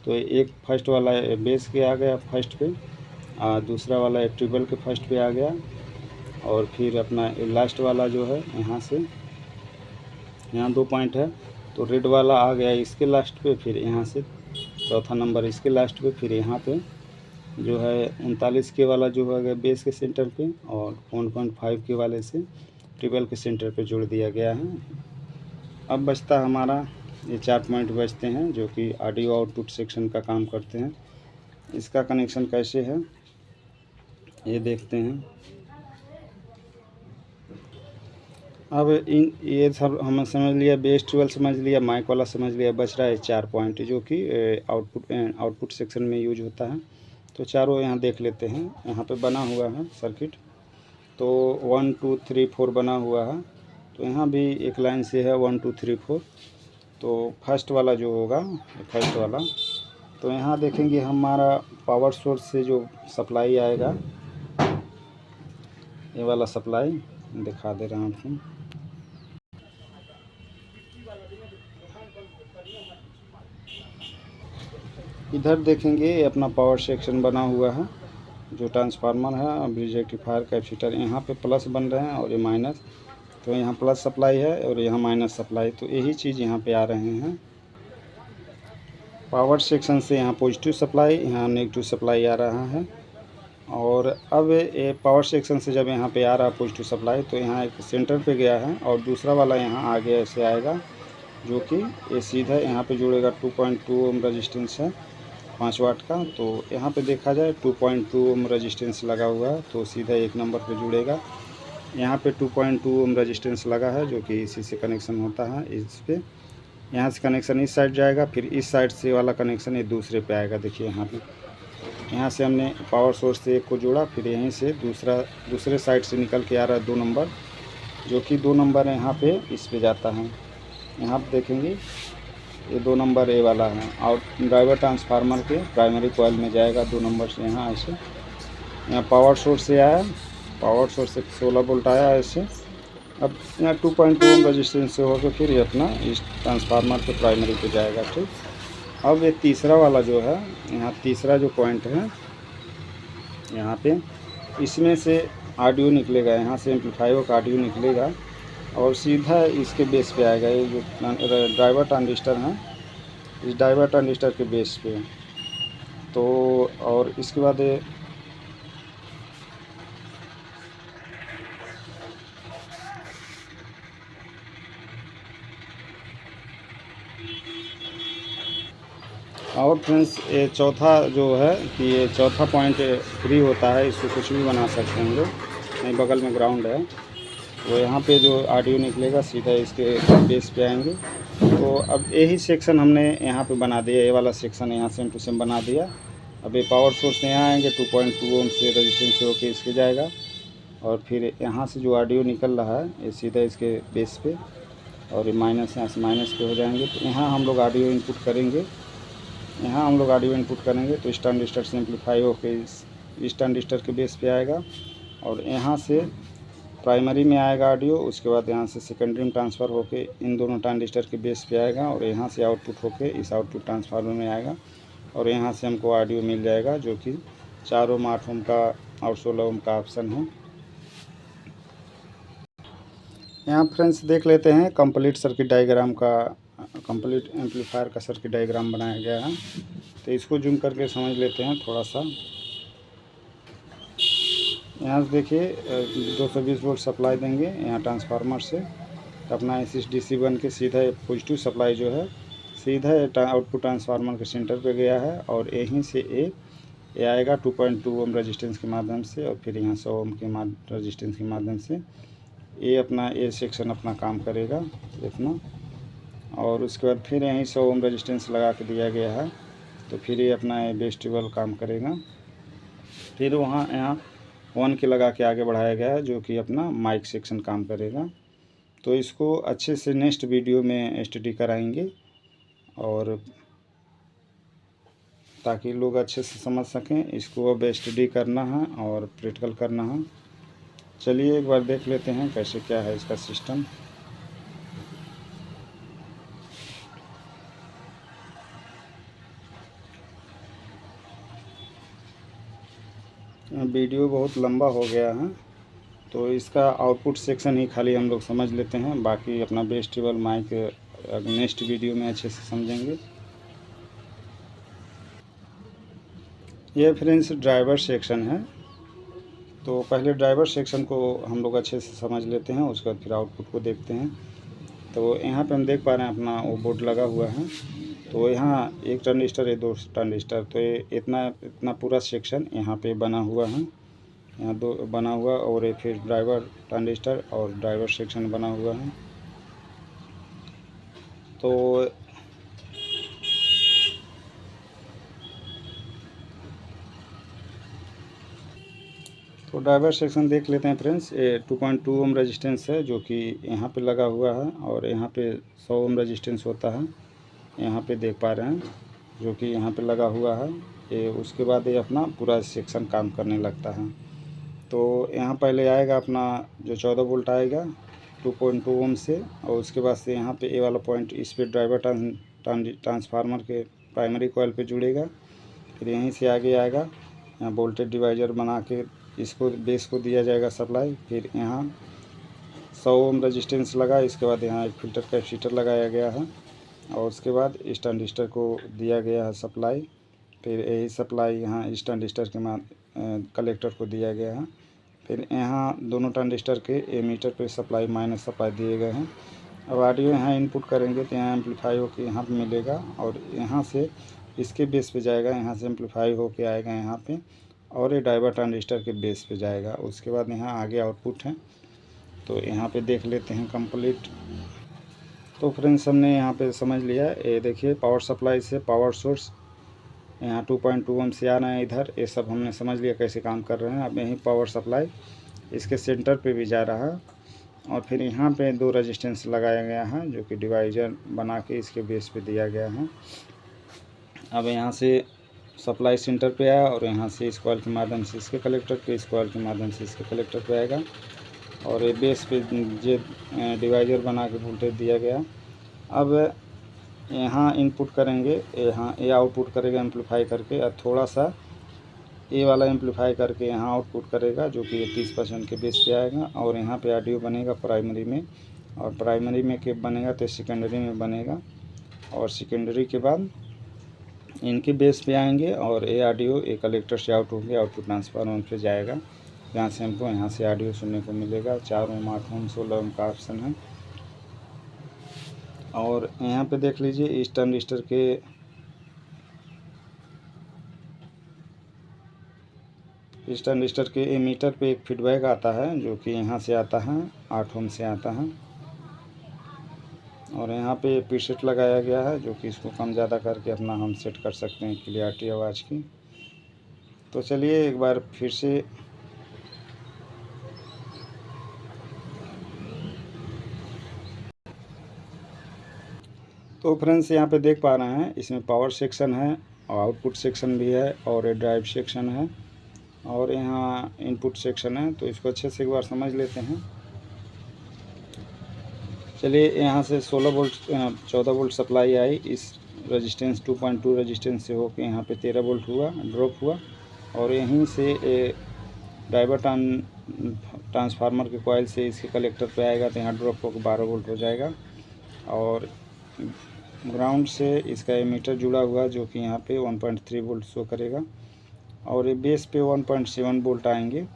तो एक फर्स्ट वाला बेस के आ गया फर्स्ट पे, और दूसरा वाला ट्रिबल के फर्स्ट पे आ गया, और फिर अपना लास्ट वाला जो है यहाँ से, यहाँ 2 पॉइंट है तो रेड वाला आ गया इसके लास्ट पे, फिर यहाँ से चौथा नंबर इसके लास्ट पे, फिर यहाँ पे जो है 39 के वाला जो है बेस के सेंटर पे, और 1.5 के वाले से ट्रिबल के सेंटर पे जोड़ दिया गया है। अब बचता हमारा ये 4 पॉइंट बचते हैं जो कि ऑडियो आउटपुट सेक्शन का काम करते हैं। इसका कनेक्शन कैसे है ये देखते हैं। अब ये सब हम समझ लिया, बेस ट्रिबल समझ लिया, माइक वाला समझ लिया, बच रहा है 4 पॉइंट जो कि आउटपुट सेक्शन में यूज होता है। तो चारों यहाँ देख लेते हैं। यहाँ पे बना हुआ है सर्किट, तो 1 2 3 4 बना हुआ है। तो यहाँ भी एक लाइन से है 1 2 3 4, तो फर्स्ट वाला जो होगा, फर्स्ट वाला, तो यहाँ देखेंगे हमारा पावर सोर्स से जो सप्लाई आएगा, ये वाला सप्लाई दिखा दे रहा हूँ आपको। इधर देखेंगे ये अपना पावर सेक्शन बना हुआ है, जो ट्रांसफार्मर है, ब्रिज रेक्टिफायर, कैपेसिटर, यहाँ पे प्लस बन रहे हैं और ये माइनस, तो यहाँ प्लस सप्लाई है और यहाँ माइनस सप्लाई, तो यही चीज़ यहाँ पे आ रहे हैं। पावर सेक्शन से यहाँ पॉजिटिव सप्लाई, यहाँ नेगेटिव सप्लाई आ रहा है। और अब ये पावर सेक्शन से जब यहाँ पे आ रहा है पॉजिटिव सप्लाई, तो यहाँ एक सेंटर पे गया है और दूसरा वाला यहाँ आगे ऐसे आएगा, जो कि ये सीधा यहाँ पे जुड़ेगा। 2.2 ओम रजिस्टेंस है 5 वाट का, तो यहाँ पे देखा जाए 2.2 ओम रजिस्टेंस लगा हुआ है, तो सीधा 1 नंबर पे जुड़ेगा। यहाँ पे 2.2 ओम रजिस्टेंस लगा है, जो कि इसी से कनेक्शन होता है। इस पे यहाँ से कनेक्शन इस साइड जाएगा, फिर इस साइड से वाला कनेक्शन ये दूसरे पे आएगा। देखिए यहाँ पे, यहाँ से हमने पावर सोर्स से एक को जोड़ा, फिर यहीं से दूसरे साइड से निकल के आ रहा है 2 नंबर, जो कि 2 नंबर यहाँ पे इस पे जाता है। यहाँ पे देखेंगे ये 2 नंबर ए वाला है, और ड्राइवर ट्रांसफार्मर के प्राइमरी कॉइल में जाएगा 2 नंबर से। यहाँ ऐसे यहाँ पावर सोर्स से आया, पावर सोर्स से 16 वोल्ट आया ऐसे। अब यहाँ 2.2 ओम रजिस्टेंस से होकर फिर ये अपना इस ट्रांसफार्मर के प्राइमरी पे जाएगा। ठीक, अब ये तीसरा वाला जो है, यहाँ तीसरा जो पॉइंट है, यहाँ पे इसमें से ऑडियो निकलेगा, यहाँ से एम्पलीफायर का ऑडियो निकलेगा और सीधा इसके बेस पे आएगा। ये जो ड्राइवर ट्रांजिस्टर है, इस ड्राइवर ट्रांजिस्टर के बेस पे। तो और इसके बाद और फ्रेंड्स ये चौथा जो है कि ये चौथा पॉइंट फ्री होता है, इसको कुछ भी बना सकते हैं हम लोग। नहीं, बगल में ग्राउंड है, तो यहाँ पे जो ऑडियो निकलेगा सीधा इसके बेस पे आएंगे। तो अब यही सेक्शन हमने यहाँ पे बना दिया, ये वाला सेक्शन यहाँ सेम टू सेम बना दिया। अब ये पावर सोर्स यहाँ आएंगे, 2.2 ओम से रजिस्टेंस होके इसके जाएगा, और फिर यहाँ से जो ऑडियो निकल रहा है ये सीधा इसके बेस पे, और ये माइनस यहाँ से माइनस पे हो जाएंगे। तो यहाँ हम लोग ऑडियो इनपुट करेंगे, यहाँ हम लोग ऑडियो इनपुट करेंगे, तो इस ट्रांजिस्टर से एम्पलीफाई होकर इस ट्रांजिस्टर के बेस पे आएगा, और यहाँ से प्राइमरी में आएगा ऑडियो। उसके बाद यहाँ से सेकेंडरी में ट्रांसफ़र होके इन दोनों ट्रांजिस्टर के बेस पे आएगा, और यहाँ से आउटपुट होके इस आउटपुट ट्रांसफार्मर में आएगा, और यहाँ से हमको ऑडियो मिल जाएगा, जो कि 4 ओम, 8 ओम का और 16 ओम का ऑप्शन है। यहाँ फ्रेंड्स देख लेते हैं कंप्लीट सर्किट डायग्राम का, कंप्लीट एम्पलीफायर का सर्किट डायग्राम बनाया गया है। तो इसको जूम करके समझ लेते हैं थोड़ा सा। यहाँ से देखिए 220 वोल्ट सप्लाई देंगे यहाँ ट्रांसफार्मर से, अपना SSDC बन के सीधा पॉजिटिव सप्लाई जो है सीधा आउटपुट ट्रांसफार्मर के सेंटर पे गया है, और यहीं से ये आएगा 2.2 ओम रजिस्टेंस के माध्यम से, और फिर यहाँ 100 ओम के रजिस्टेंस के माध्यम से ये अपना ए सेक्शन अपना काम करेगा इतना। और उसके बाद फिर यहीं 100 ओम रजिस्टेंस लगा के दिया गया है, तो फिर ये अपना बेस ट्यूबल काम करेगा। फिर वहाँ यहाँ 1 के लगा के आगे बढ़ाया गया है, जो कि अपना माइक सेक्शन काम करेगा। तो इसको अच्छे से नेक्स्ट वीडियो में स्टडी कराएंगे, और ताकि लोग अच्छे से समझ सकें। इसको अब स्टडी करना है और प्रैक्टिकल करना है। चलिए एक बार देख लेते हैं कैसे क्या है इसका सिस्टम। वीडियो बहुत लंबा हो गया है, तो इसका आउटपुट सेक्शन ही खाली हम लोग समझ लेते हैं, बाकी अपना bass treble mic next video में अच्छे से समझेंगे। ये फ्रेंड्स ड्राइवर सेक्शन है, तो पहले ड्राइवर सेक्शन को हम लोग अच्छे से समझ लेते हैं, उसके बाद फिर आउटपुट को देखते हैं। तो यहाँ पे हम देख पा रहे हैं अपना वो बोर्ड लगा हुआ है, तो यहाँ एक ट्रांजिस्टर है, 2 ट्रांजिस्टर, तो ये इतना पूरा सेक्शन यहाँ पे बना हुआ है, यहाँ 2 बना हुआ, और ये फिर ड्राइवर ट्रांजिस्टर और ड्राइवर सेक्शन बना हुआ है। तो तो ड्राइवर सेक्शन देख लेते हैं फ्रेंड्स। ये 2.2 ओम रेजिस्टेंस है जो कि यहाँ पे लगा हुआ है, और यहाँ पे 100 ओम रेजिस्टेंस होता है, यहाँ पे देख पा रहे हैं जो कि यहाँ पे लगा हुआ है ये। उसके बाद ये अपना पूरा सेक्शन काम करने लगता है। तो यहाँ पहले आएगा अपना जो 14 वोल्ट आएगा 2.2 ओम से, और उसके बाद से यहाँ पे ए वाला पॉइंट इस पे ड्राइवर ट्रांसफार्मर के प्राइमरी कॉइल पे जुड़ेगा। फिर यहीं से आगे आएगा, यहाँ वोल्टेज डिवाइजर बना के इसको बेस को दिया जाएगा सप्लाई। फिर यहाँ 100 ओम रजिस्टेंस लगा, इसके बाद यहाँ एक फ़िल्टर कैपेसिटर लगाया गया है, और उसके बाद इस ट्रांजिस्टर को दिया गया है सप्लाई। फिर यही सप्लाई यहाँ इस ट्रांजिस्टर के कलेक्टर को दिया गया है। फिर यहाँ दोनों ट्रांजिस्टर के एमीटर पे सप्लाई माइनस सप्लाई दिए गए हैं। अब ऑडियो यहाँ इनपुट करेंगे तो यहाँ एम्पलीफाई होकर यहाँ पे मिलेगा, और यहाँ से इसके बेस पे जाएगा, यहाँ से एम्पलीफाई होके आएगा यहाँ पे, और ये ड्राइवर ट्रांजिस्टर के बेस पे जाएगा। उसके बाद यहाँ आगे आउटपुट है, तो यहाँ पे देख लेते हैं कंप्लीट। तो फ्रेंड्स हमने यहाँ पे समझ लिया, ये देखिए पावर सप्लाई से पावर सोर्स यहाँ 2.2 ओम से आ रहे हैं इधर, ये सब हमने समझ लिया कैसे काम कर रहे हैं। अब यहीं पावर सप्लाई इसके सेंटर पे भी जा रहा है, और फिर यहाँ पे 2 रेजिस्टेंस लगाया गया है जो कि डिवाइजर बना के इसके बेस पे दिया गया है। अब यहाँ से सप्लाई सेंटर पे आया, और यहाँ से इस कॉइल के माध्यम से इसके कलेक्टर पे, इस कॉइल के माध्यम से इसके कलेक्टर पे आएगा, और ये बेस पे जो डिवाइजर बना के वोल्टेज दिया गया। अब यहाँ इनपुट करेंगे, यहाँ ये आउटपुट करेगा एम्पलीफाई करके, और थोड़ा सा ये वाला एम्पलीफाई करके यहाँ आउटपुट करेगा जो कि 30% के बेस पे आएगा। और यहाँ पे ऑडियो बनेगा प्राइमरी में, और प्राइमरी में के बनेगा तो सेकेंडरी में बनेगा, और सेकेंडरी के बाद इनके बेस पे आएंगे, और ये ऑडियो ये कलेक्टर से आउट होंगे, आउटपुट ट्रांसफार्मर पे जाएगा, जहाँ से हमको यहाँ से ऑडियो सुनने को मिलेगा। 4 ओम 8 ओम 16 ओम का ऑप्शन है। और यहाँ पे देख लीजिए इस ट्रांजिस्टर के एमीटर पे एक फीडबैक आता है जो कि यहाँ से आता है, 8 ओम से आता है, और यहाँ पे प्रीसेट लगाया गया है जो कि इसको कम ज़्यादा करके अपना हम सेट कर सकते हैं क्लियरिटी आवाज़ की। तो चलिए एक बार फिर से तो फ्रेंड्स यहाँ पे देख पा रहे हैं इसमें पावर सेक्शन है, और आउटपुट सेक्शन भी है, और ये ड्राइव सेक्शन है, और यहाँ इनपुट सेक्शन है। तो इसको अच्छे से एक बार समझ लेते हैं। चलिए यहाँ से 16 वोल्ट 14 वोल्ट सप्लाई आई इस रेजिस्टेंस 2.2 रेजिस्टेंस से होकर यहाँ पे 13 वोल्ट हुआ, ड्रॉप हुआ, और यहीं से ड्राइवर ट्रांसफार्मर के कॉइल से इसके कलेक्टर पे आएगा, तो यहाँ ड्रॉप होकर 12 वोल्ट हो जाएगा। और ग्राउंड से इसका एमीटर जुड़ा हुआ जो कि यहाँ पे 1.3 वोल्ट शो करेगा, और ये बेस पे 1.7 वोल्ट आएंगे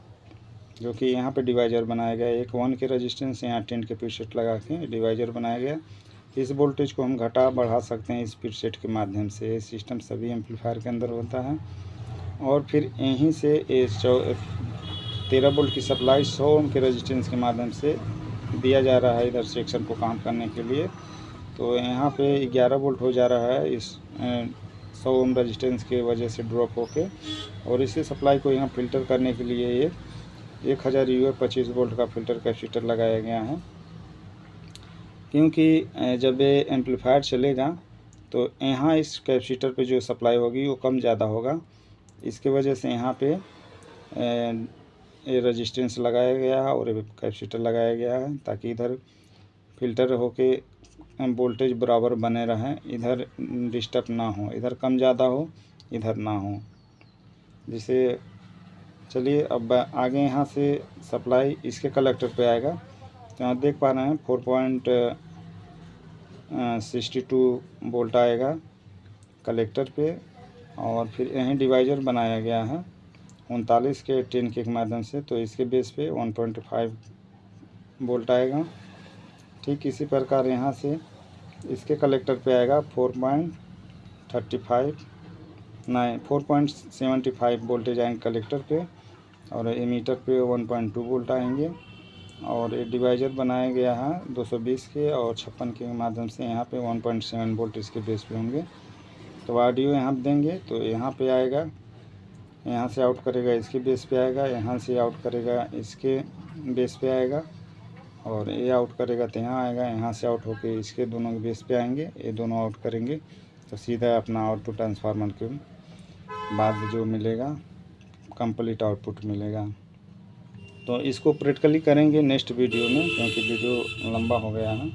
जो कि यहाँ पे डिवाइजर बनाया गया। एक 1 के रेजिस्टेंस यहाँ 10 के प्रीसेट लगा के डिवाइजर बनाया गया। इस वोल्टेज को हम घटा बढ़ा सकते हैं इस प्रीसेट के माध्यम से। ये सिस्टम सभी एम्पलीफायर के अंदर होता है। और फिर यहीं से 13 वोल्ट की सप्लाई 100 ओम के रेजिस्टेंस के माध्यम से दिया जा रहा है इधर सेक्शन को काम करने के लिए। तो यहाँ पे 11 वोल्ट हो जा रहा है इस 100 ओम रेजिस्टेंस के वजह से ड्रॉप होके, और इसी सप्लाई को यहाँ फ़िल्टर करने के लिए ये 1000 UF 25 वोल्ट का फ़िल्टर कैपेसिटर लगाया गया है। क्योंकि जब ये एम्पलीफायर चलेगा तो यहाँ इस कैपेसिटर पे जो सप्लाई होगी वो कम ज़्यादा होगा, इसके वजह से यहाँ पे ये रेजिस्टेंस लगाया गया है और कैपेसिटर लगाया गया है, ताकि इधर फ़िल्टर होके वोल्टेज बराबर बने रहें, इधर डिस्टर्ब ना हो, इधर कम ज़्यादा हो इधर ना हो। जिसे चलिए अब आगे यहाँ से सप्लाई इसके कलेक्टर पे आएगा। तो यहाँ देख पा रहे हैं 4.62 वोल्ट आएगा कलेक्टर पे, और फिर यहीं डिवाइजर बनाया गया है 39 के 10 के माध्यम से, तो इसके बेस पे 1.5 वोल्ट आएगा। ठीक इसी प्रकार यहाँ से इसके कलेक्टर पे आएगा 4.75 वोल्टेज आएंगे कलेक्टर पे, और एमीटर पे 1.2 वोल्ट आएंगे। और ये डिवाइजर बनाया गया है 220 के और 56 के माध्यम से, यहाँ पे 1.7 वोल्ट इसके बेस पे होंगे। तो ऑडियो यहाँ देंगे तो यहाँ पे आएगा यहाँ से आउट करेगा इसके बेस पे आएगा, यहाँ से आउट करेगा इसके बेस पे आएगा, और ये आउट करेगा तो यहाँ आएगा, यहाँ से आउट होके इसके दोनों के बेस पे आएंगे, ये दोनों आउट करेंगे तो सीधा अपना आउटपुट ट्रांसफार्मर के बाद जो मिलेगा कंप्लीट आउटपुट मिलेगा। तो इसको प्रैक्टिकली करेंगे नेक्स्ट वीडियो में, क्योंकि वीडियो लंबा हो गया है।